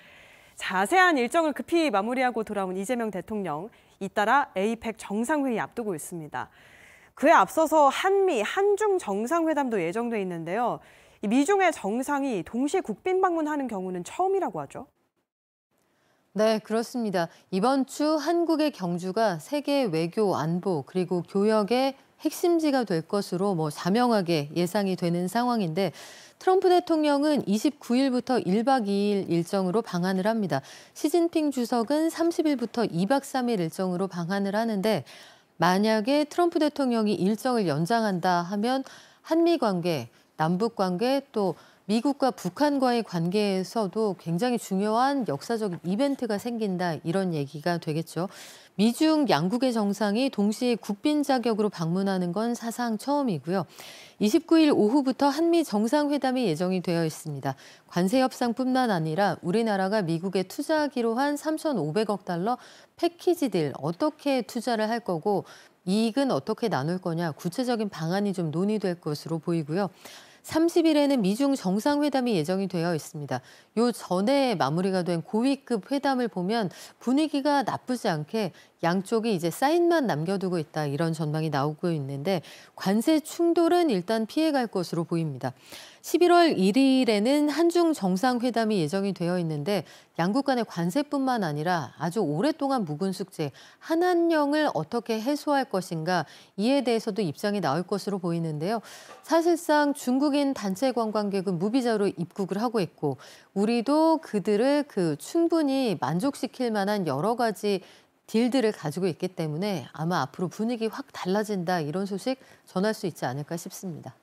Speaker 18: 자세한 일정을 급히 마무리하고 돌아온 이재명 대통령, 잇따라 에이펙 정상회의 앞두고 있습니다. 그에 앞서서 한미, 한중 정상회담도 예정돼 있는데요. 이 미중의 정상이 동시에 국빈 방문하는 경우는 처음이라고 하죠.
Speaker 19: 네, 그렇습니다. 이번 주 한국의 경주가 세계 외교, 안보, 그리고 교역의 핵심지가 될 것으로 자명하게 예상이 되는 상황인데 트럼프 대통령은 29일부터 1박 2일 일정으로 방한을 합니다. 시진핑 주석은 30일부터 2박 3일 일정으로 방한을 하는데 만약에 트럼프 대통령이 일정을 연장한다 하면 한미 관계, 남북 관계 또 미국과 북한과의 관계에서도 굉장히 중요한 역사적인 이벤트가 생긴다 이런 얘기가 되겠죠. 미중 양국의 정상이 동시에 국빈 자격으로 방문하는 건 사상 처음이고요. 29일 오후부터 한미 정상회담이 예정이 되어 있습니다. 관세 협상뿐만 아니라 우리나라가 미국에 투자하기로 한 3,500억 달러 패키지 딜 어떻게 투자를 할 거고 이익은 어떻게 나눌 거냐 구체적인 방안이 좀 논의될 것으로 보이고요. 30일에는 미중 정상회담이 예정이 되어 있습니다. 요 전에 마무리가 된 고위급 회담을 보면 분위기가 나쁘지 않게 양쪽이 이제 사인만 남겨두고 있다 이런 전망이 나오고 있는데 관세 충돌은 일단 피해갈 것으로 보입니다. 11월 1일에는 한중 정상회담이 예정이 되어 있는데 양국 간의 관세뿐만 아니라 아주 오랫동안 묵은 숙제 한한령을 어떻게 해소할 것인가 이에 대해서도 입장이 나올 것으로 보이는데요. 사실상 중국인 단체 관광객은 무비자로 입국을 하고 있고 우리도 그들을 충분히 만족시킬 만한 여러 가지 딜들을 가지고 있기 때문에 아마 앞으로 분위기 확 달라진다 이런 소식 전할 수 있지 않을까 싶습니다.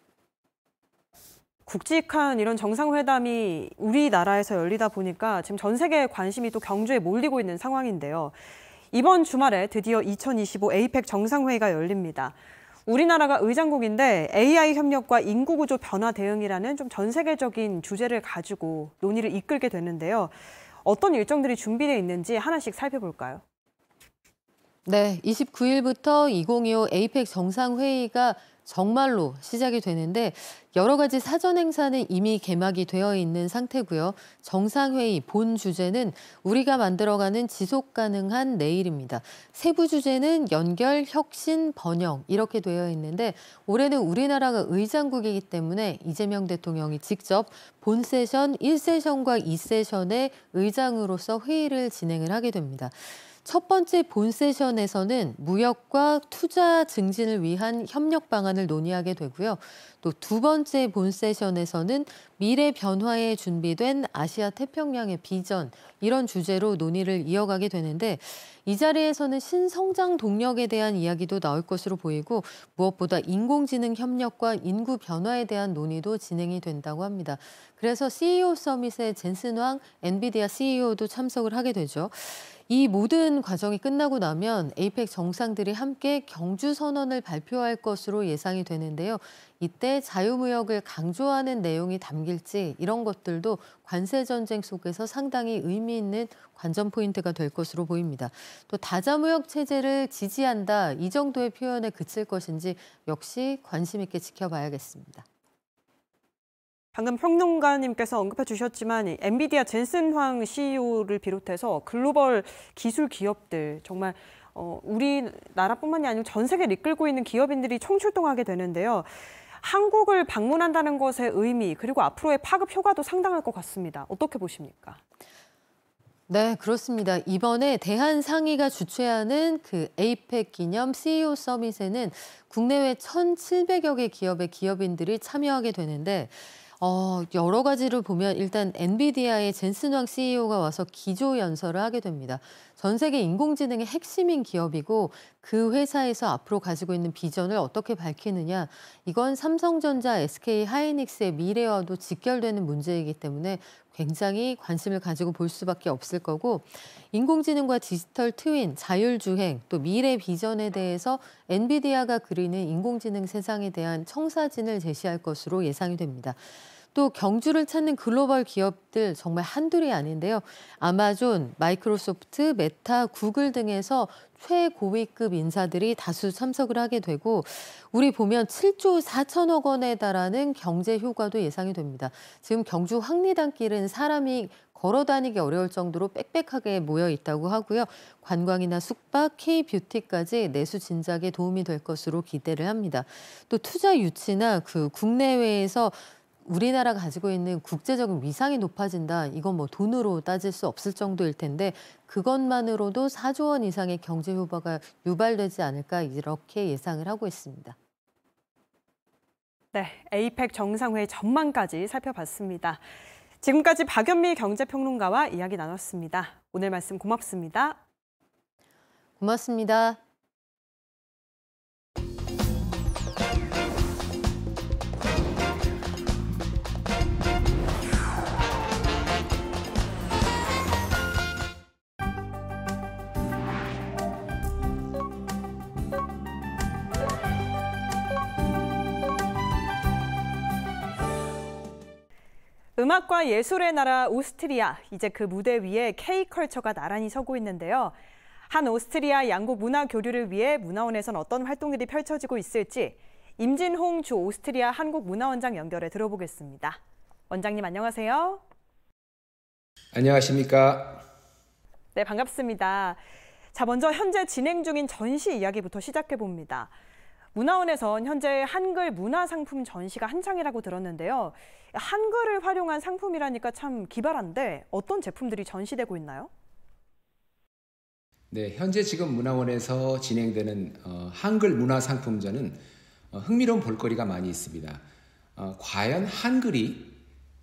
Speaker 18: 굵직한 이런 정상회담이 우리나라에서 열리다 보니까 지금 전 세계의 관심이 또 경주에 몰리고 있는 상황인데요. 이번 주말에 드디어 2025 에이펙 정상회의가 열립니다. 우리나라가 의장국인데 AI 협력과 인구구조 변화 대응이라는 좀 전 세계적인 주제를 가지고 논의를 이끌게 되는데요. 어떤 일정들이 준비되어 있는지 하나씩 살펴볼까요?
Speaker 19: 네, 29일부터 2025 에이펙 정상회의가 정말로 시작이 되는데 여러 가지 사전 행사는 이미 개막이 되어 있는 상태고요. 정상회의 본 주제는 우리가 만들어가는 지속 가능한 내일입니다. 세부 주제는 연결, 혁신, 번영 이렇게 되어 있는데 올해는 우리나라가 의장국이기 때문에 이재명 대통령이 직접 본 세션 1세션과 2세션의 의장으로서 회의를 진행을 하게 됩니다. 첫 번째 본 세션에서는 무역과 투자 증진을 위한 협력 방안을 논의하게 되고요. 또 두 번째 본 세션에서는 미래 변화에 준비된 아시아 태평양의 비전 이런 주제로 논의를 이어가게 되는데 이 자리에서는 신성장 동력에 대한 이야기도 나올 것으로 보이고 무엇보다 인공지능 협력과 인구 변화에 대한 논의도 진행이 된다고 합니다. 그래서 CEO 서밋에 젠슨 황 엔비디아 CEO도 참석을 하게 되죠. 이 모든 과정이 끝나고 나면 에이펙 정상들이 함께 경주 선언을 발표할 것으로 예상이 되는데요. 이때 자유무역을 강조하는 내용이 담길지 이런 것들도 관세 전쟁 속에서 상당히 의미 있는 관전 포인트가 될 것으로 보입니다. 또 다자무역 체제를 지지한다 이 정도의 표현에 그칠 것인지 역시 관심 있게 지켜봐야겠습니다.
Speaker 18: 방금 평론가님께서 언급해 주셨지만 엔비디아 젠슨 황 CEO를 비롯해서 글로벌 기술 기업들 정말 우리나라뿐만이 아니고 전 세계를 이끌고 있는 기업인들이 총출동하게 되는데요. 한국을 방문한다는 것의 의미 그리고 앞으로의 파급 효과도 상당할 것 같습니다. 어떻게 보십니까?
Speaker 19: 네, 그렇습니다. 이번에 대한상의가 주최하는 그 에이펙 기념 CEO 서밋에는 국내외 1,700여 개 기업의 기업인들이 참여하게 되는데 여러 가지를 보면 일단 엔비디아의 젠슨 황 CEO가 와서 기조연설을 하게 됩니다. 전 세계 인공지능의 핵심인 기업이고 그 회사에서 앞으로 가지고 있는 비전을 어떻게 밝히느냐. 이건 삼성전자, SK 하이닉스의 미래와도 직결되는 문제이기 때문에 굉장히 관심을 가지고 볼 수밖에 없을 거고 인공지능과 디지털 트윈, 자율주행, 또 미래 비전에 대해서 엔비디아가 그리는 인공지능 세상에 대한 청사진을 제시할 것으로 예상이 됩니다. 또 경주를 찾는 글로벌 기업들 정말 한둘이 아닌데요. 아마존, 마이크로소프트, 메타, 구글 등에서 최고위급 인사들이 다수 참석을 하게 되고 우리 보면 7조 4천억 원에 달하는 경제 효과도 예상이 됩니다. 지금 경주 황리단길은 사람이 걸어 다니기 어려울 정도로 빽빽하게 모여 있다고 하고요. 관광이나 숙박, K-뷰티까지 내수 진작에 도움이 될 것으로 기대를 합니다. 또 투자 유치나 그 국내외에서 우리나라가 가지고 있는 국제적인 위상이 높아진다. 이건 뭐 돈으로 따질 수 없을 정도일 텐데 그것만으로도 4조 원 이상의 경제 효과가 유발되지 않을까 이렇게 예상을 하고 있습니다.
Speaker 18: 네, 에이펙 정상회의 전망까지 살펴봤습니다. 지금까지 박연미 경제평론가와 이야기 나눴습니다. 오늘 말씀 고맙습니다.
Speaker 19: 고맙습니다.
Speaker 18: 음악과 예술의 나라 오스트리아, 이제 그 무대 위에 K컬처가 나란히 서고 있는데요. 한 오스트리아 양국 문화 교류를 위해 문화원에선 어떤 활동들이 펼쳐지고 있을지 임진홍 주 오스트리아 한국문화원장 연결해 들어보겠습니다. 원장님 안녕하세요.
Speaker 2: 안녕하십니까.
Speaker 18: 네, 반갑습니다. 자, 먼저 현재 진행 중인 전시 이야기부터 시작해 봅니다. 문화원에선 현재 한글 문화상품 전시가 한창이라고 들었는데요. 한글을 활용한 상품이라니까 참 기발한데 어떤 제품들이 전시되고 있나요?
Speaker 2: 네, 현재 지금 문화원에서 진행되는 한글 문화상품전은 흥미로운 볼거리가 많이 있습니다. 과연 한글이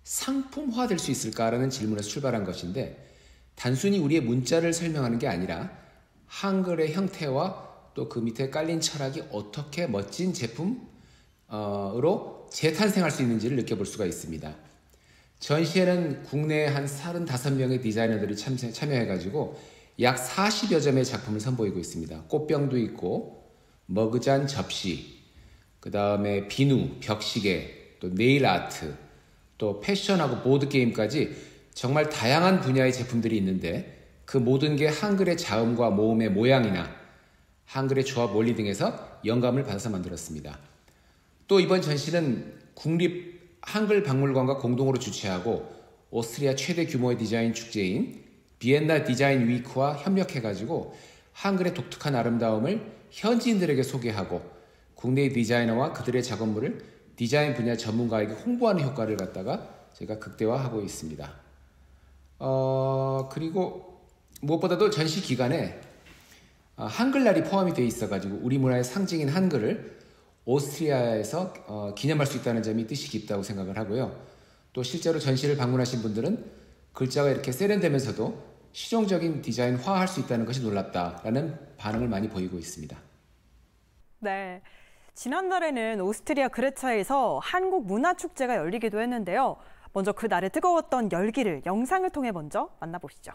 Speaker 2: 상품화될 수 있을까라는 질문에서 출발한 것인데 단순히 우리의 문자를 설명하는 게 아니라 한글의 형태와 또 그 밑에 깔린 철학이 어떻게 멋진 제품으로 재탄생할 수 있는지를 느껴볼 수가 있습니다. 전시회는 국내 한 35명의 디자이너들이 참여해가지고 약 40여 점의 작품을 선보이고 있습니다. 꽃병도 있고 머그잔 접시, 그 다음에 비누, 벽시계, 또 네일 아트, 또 패션하고 보드게임까지 정말 다양한 분야의 제품들이 있는데 그 모든 게 한글의 자음과 모음의 모양이나 한글의 조합 원리 등에서 영감을 받아서 만들었습니다. 또 이번 전시는 국립 한글박물관과 공동으로 주최하고 오스트리아 최대 규모의 디자인 축제인 비엔나 디자인 위크와 협력해가지고 한글의 독특한 아름다움을 현지인들에게 소개하고 국내의 디자이너와 그들의 작업물을 디자인 분야 전문가에게 홍보하는 효과를 갖다가 제가 극대화하고 있습니다. 그리고 무엇보다도 전시 기간에 한글날이 포함이 되어 있어가지고 우리 문화의 상징인 한글을 오스트리아에서 기념할 수 있다는 점이 뜻이 깊다고 생각을 하고요. 또 실제로 전시를 방문하신 분들은 글자가 이렇게 세련되면서도 실용적인 디자인화할 수 있다는 것이 놀랍다라는 반응을 많이 보이고 있습니다.
Speaker 18: 네, 지난달에는 오스트리아 그레차에서 한국문화축제가 열리기도 했는데요. 먼저 그 날의 뜨거웠던 열기를 영상을 통해 먼저 만나보시죠.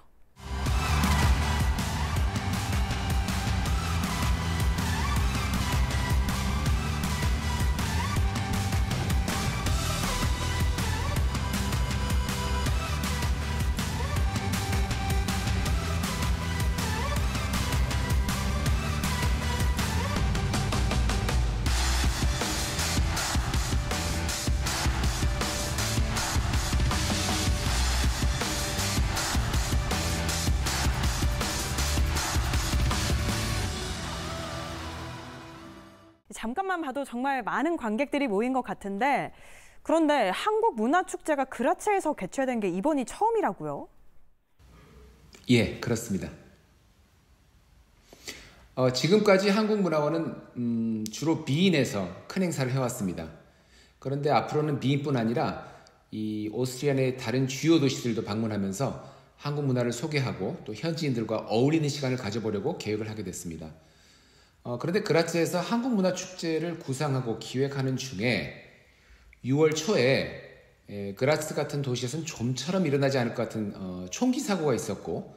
Speaker 18: 잠깐만 봐도 정말 많은 관객들이 모인 것 같은데 그런데 한국문화축제가 그라츠에서 개최된 게 이번이 처음이라고요?
Speaker 2: 예, 그렇습니다. 지금까지 한국문화원은 주로 비인에서 큰 행사를 해왔습니다. 그런데 앞으로는 비인뿐 아니라 이 오스트리아 내 다른 주요 도시들도 방문하면서 한국 문화를 소개하고 또 현지인들과 어울리는 시간을 가져보려고 계획을 하게 됐습니다. 그런데 그라츠에서 한국문화축제를 구상하고 기획하는 중에 6월 초에 그라츠 같은 도시에서는 좀처럼 일어나지 않을 것 같은 총기 사고가 있었고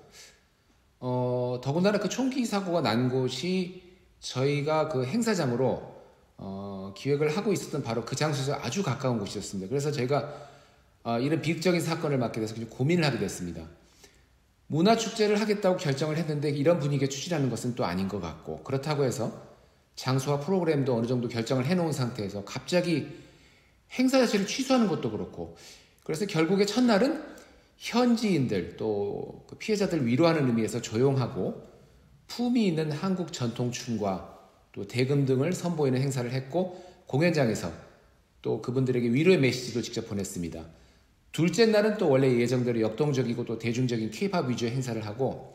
Speaker 2: 더군다나 그 총기 사고가 난 곳이 저희가 그 행사장으로 기획을 하고 있었던 바로 그 장소에서 아주 가까운 곳이었습니다. 그래서 저희가 이런 비극적인 사건을 맡게 돼서 좀 고민을 하게 됐습니다. 문화축제를 하겠다고 결정을 했는데 이런 분위기에 추진하는 것은 또 아닌 것 같고 그렇다고 해서 장소와 프로그램도 어느 정도 결정을 해놓은 상태에서 갑자기 행사 자체를 취소하는 것도 그렇고 그래서 결국에 첫날은 현지인들 또 피해자들 위로하는 의미에서 조용하고 품위 있는 한국 전통춤과 또 대금 등을 선보이는 행사를 했고 공연장에서 또 그분들에게 위로의 메시지도 직접 보냈습니다. 둘째 날은 또 원래 예정대로 역동적이고 또 대중적인 K-팝 위주의 행사를 하고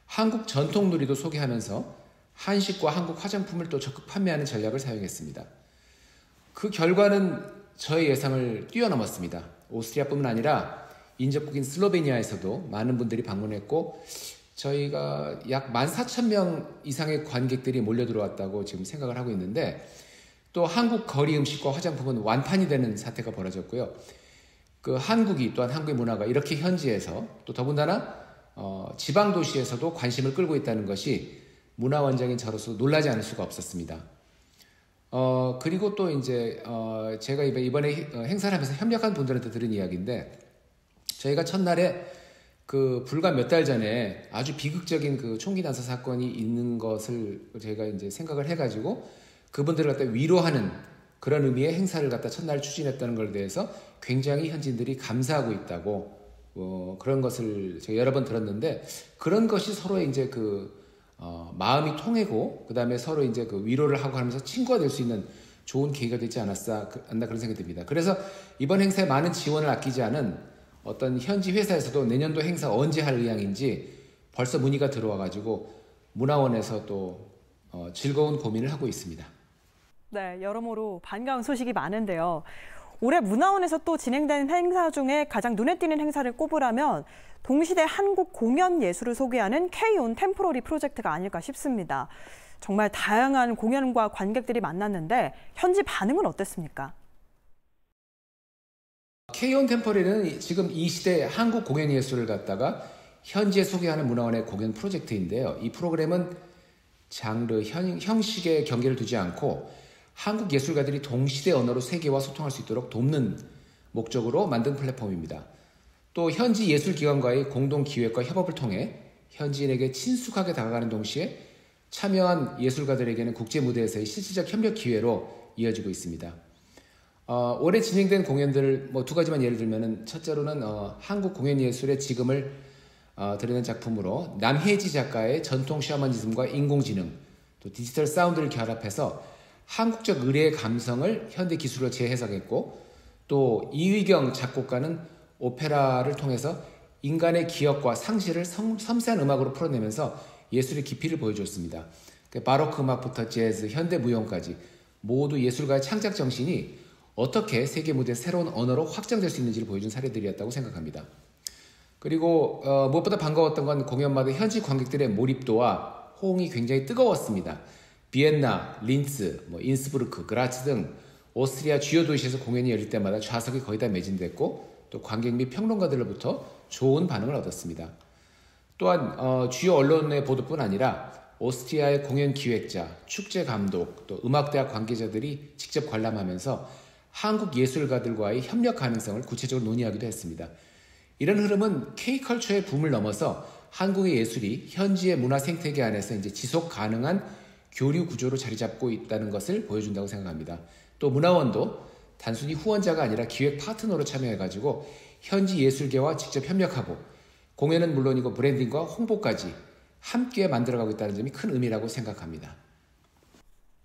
Speaker 2: 한국 전통 놀이도 소개하면서 한식과 한국 화장품을 또 적극 판매하는 전략을 사용했습니다. 그 결과는 저의 예상을 뛰어넘었습니다. 오스트리아뿐만 아니라 인접국인 슬로베니아에서도 많은 분들이 방문했고 저희가 약 14,000명 이상의 관객들이 몰려 들어왔다고 지금 생각을 하고 있는데 또 한국 거리 음식과 화장품은 완판이 되는 사태가 벌어졌고요. 그 한국이 또한 한국의 문화가 이렇게 현지에서 또 더군다나 지방 도시에서도 관심을 끌고 있다는 것이 문화원장인 저로서 놀라지 않을 수가 없었습니다. 그리고 또 이제 제가 이번에 행사를 하면서 협력한 분들한테 들은 이야기인데 저희가 첫날에 그 불과 몇 달 전에 아주 비극적인 그 총기 난사 사건이 있는 것을 제가 이제 생각을 해가지고 그분들을 갖다 위로하는 그런 의미의 행사를 갖다 첫날 추진했다는 것에 대해서 굉장히 현지인들이 감사하고 있다고 그런 것을 제가 여러 번 들었는데 그런 것이 서로의 이제 마음이 통하고 그 다음에 서로 이제 그 위로를 하고 하면서 친구가 될 수 있는 좋은 계기가 되지 않나 그런 생각이 듭니다. 그래서 이번 행사에 많은 지원을 아끼지 않은 어떤 현지 회사에서도 내년도 행사 언제 할 의향인지 벌써 문의가 들어와가지고 문화원에서 또 즐거운 고민을 하고 있습니다.
Speaker 18: 네, 여러모로 반가운 소식이 많은데요. 올해 문화원에서 또 진행된 행사 중에 가장 눈에 띄는 행사를 꼽으라면 동시대 한국 공연 예술을 소개하는 K-on 템포러리 프로젝트가 아닐까 싶습니다. 정말 다양한 공연과 관객들이 만났는데 현지 반응은 어땠습니까?
Speaker 2: K-on 템포러리는 지금 이 시대 한국 공연 예술을 갖다가 현지에 소개하는 문화원의 공연 프로젝트인데요. 이 프로그램은 장르, 형식의 경계를 두지 않고 한국 예술가들이 동시대 언어로 세계와 소통할 수 있도록 돕는 목적으로 만든 플랫폼입니다. 또 현지 예술기관과의 공동 기획과 협업을 통해 현지인에게 친숙하게 다가가는 동시에 참여한 예술가들에게는 국제 무대에서의 실질적 협력 기회로 이어지고 있습니다. 올해 진행된 공연들 뭐 두 가지만 예를 들면은 첫째로는 한국 공연예술의 지금을 드러낸 작품으로 남혜지 작가의 전통 샤머니즘과 인공지능 또 디지털 사운드를 결합해서 한국적 의례의 감성을 현대 기술로 재해석했고 또 이의경 작곡가는 오페라를 통해서 인간의 기억과 상실을 섬세한 음악으로 풀어내면서 예술의 깊이를 보여줬습니다. 바로크 음악부터 재즈, 현대 무용까지 모두 예술가의 창작 정신이 어떻게 세계 무대 새로운 언어로 확장될 수 있는지를 보여준 사례들이었다고 생각합니다. 그리고 무엇보다 반가웠던 건 공연마다 현지 관객들의 몰입도와 호응이 굉장히 뜨거웠습니다. 비엔나, 린츠, 인스부르크, 그라츠 등 오스트리아 주요 도시에서 공연이 열릴 때마다 좌석이 거의 다 매진됐고 또 관객 및 평론가들로부터 좋은 반응을 얻었습니다. 또한 주요 언론의 보도뿐 아니라 오스트리아의 공연 기획자, 축제 감독, 또 음악대학 관계자들이 직접 관람하면서 한국 예술가들과의 협력 가능성을 구체적으로 논의하기도 했습니다. 이런 흐름은 K컬처의 붐을 넘어서 한국의 예술이 현지의 문화 생태계 안에서 이제 지속 가능한 교류 구조로 자리 잡고 있다는 것을 보여준다고 생각합니다. 또 문화원도 단순히 후원자가 아니라 기획 파트너로 참여해가지고 현지 예술계와 직접 협력하고 공연은 물론이고 브랜딩과 홍보까지 함께 만들어가고 있다는 점이 큰 의미라고 생각합니다.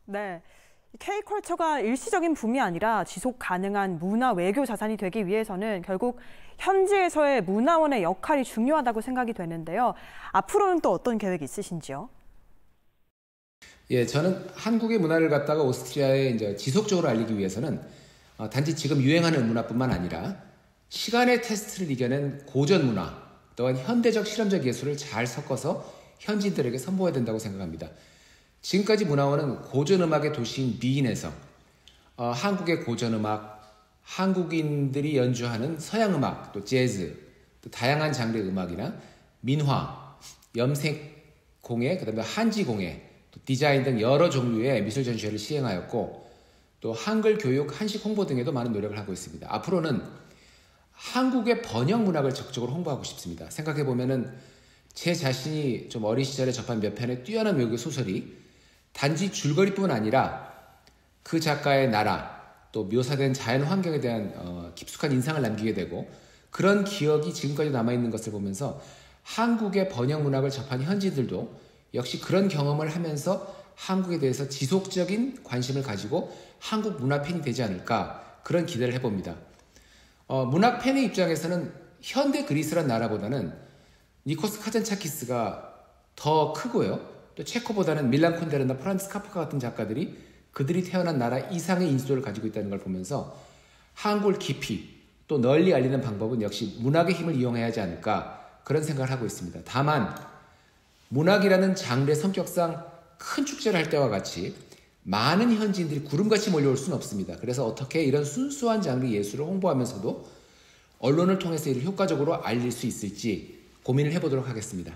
Speaker 18: 네, K컬처가 일시적인 붐이 아니라 지속 가능한 문화 외교 자산이 되기 위해서는 결국 현지에서의 문화원의 역할이 중요하다고 생각이 되는데요. 앞으로는 또 어떤 계획이 있으신지요?
Speaker 2: 예, 저는 한국의 문화를 갖다가 오스트리아에 이제 지속적으로 알리기 위해서는 단지 지금 유행하는 문화뿐만 아니라 시간의 테스트를 이겨낸 고전 문화 또한 현대적 실험적 예술을 잘 섞어서 현지인들에게 선보여야 된다고 생각합니다. 지금까지 문화원은 고전 음악의 도시인 비인에서 한국의 고전 음악, 한국인들이 연주하는 서양 음악, 또 재즈, 또 다양한 장르의 음악이나 민화, 염색 공예, 그다음에 한지 공예, 또 디자인 등 여러 종류의 미술 전시회를 시행하였고 또 한글 교육, 한식 홍보 등에도 많은 노력을 하고 있습니다. 앞으로는 한국의 번역 문학을 적극적으로 홍보하고 싶습니다. 생각해 보면은 제 자신이 좀 어린 시절에 접한 몇 편의 뛰어난 외국의 소설이 단지 줄거리뿐 아니라 그 작가의 나라 또 묘사된 자연 환경에 대한 깊숙한 인상을 남기게 되고 그런 기억이 지금까지 남아있는 것을 보면서 한국의 번역 문학을 접한 현지인들도 역시 그런 경험을 하면서 한국에 대해서 지속적인 관심을 가지고 한국 문화 팬이 되지 않을까 그런 기대를 해봅니다. 문학 팬의 입장에서는 현대 그리스란 나라보다는 니코스 카잔차키스가 더 크고요. 또 체코보다는 밀란 쿤데라나 프란츠 카프카 같은 작가들이 그들이 태어난 나라 이상의 인지도를 가지고 있다는 걸 보면서 한국을 깊이 또 널리 알리는 방법은 역시 문학의 힘을 이용해야 하지 않을까 그런 생각을 하고 있습니다. 다만 문학이라는 장르의 성격상 큰 축제를 할 때와 같이 많은 현지인들이 구름같이 몰려올 수는 없습니다. 그래서 어떻게 이런 순수한 장르 예술을 홍보하면서도 언론을 통해서 이를 효과적으로 알릴 수 있을지 고민을 해보도록 하겠습니다.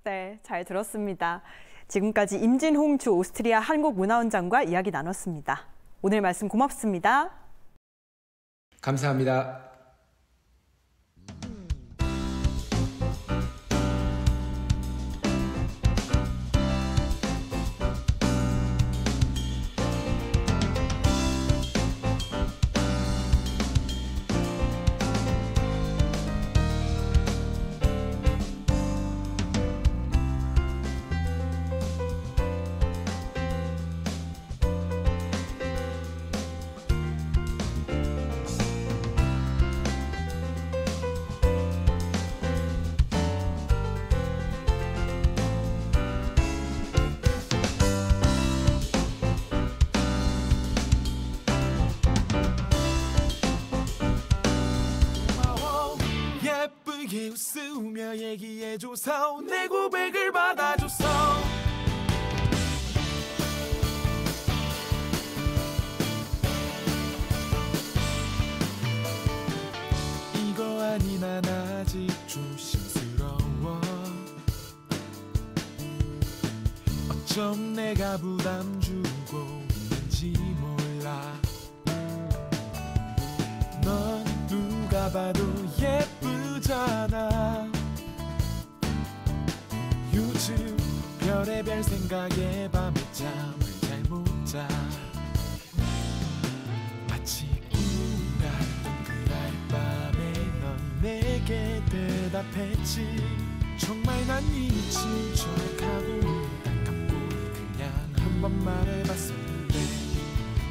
Speaker 18: 네, 잘 들었습니다. 지금까지 임진홍 주 오스트리아 한국문화원장과 이야기 나눴습니다. 오늘 말씀 고맙습니다.
Speaker 2: 감사합니다.
Speaker 3: 예쁘게 웃으며 얘기해줘서 내 고백을 받아줘서 이거 아니 난 아직 조심스러워 어쩜 내가 부담 주고 있는지 몰라 넌 누가 봐도 예쁘잖아 요즘 별의별 생각에 밤에 잠을 잘 못 자 대답했지. 정말 난 미친 척하고 눈 감고 그냥 한번 말해봤었는데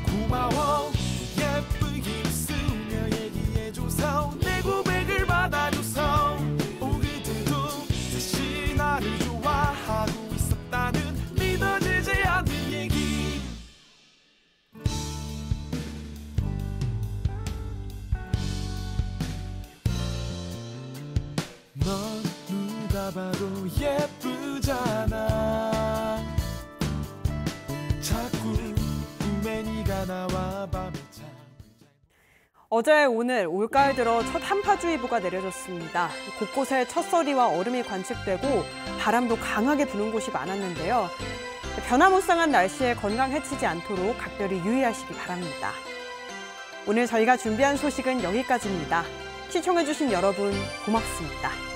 Speaker 3: 고마워 예쁘게 웃으며 얘기해줘서 내 고백을 받아줘서 그때도 다시 나를 좋아하고 있었다는 믿어지지 않는 얘기. 넌 누가 봐도 예쁘잖아. 자꾸 꿈에 네가 나와 밤에
Speaker 18: 어제 오늘 올가을 들어 첫 한파주의보가 내려졌습니다. 곳곳에 첫서리와 얼음이 관측되고 바람도 강하게 부는 곳이 많았는데요. 변화무쌍한 날씨에 건강 해치지 않도록 각별히 유의하시기 바랍니다. 오늘 저희가 준비한 소식은 여기까지입니다. 시청해주신 여러분 고맙습니다.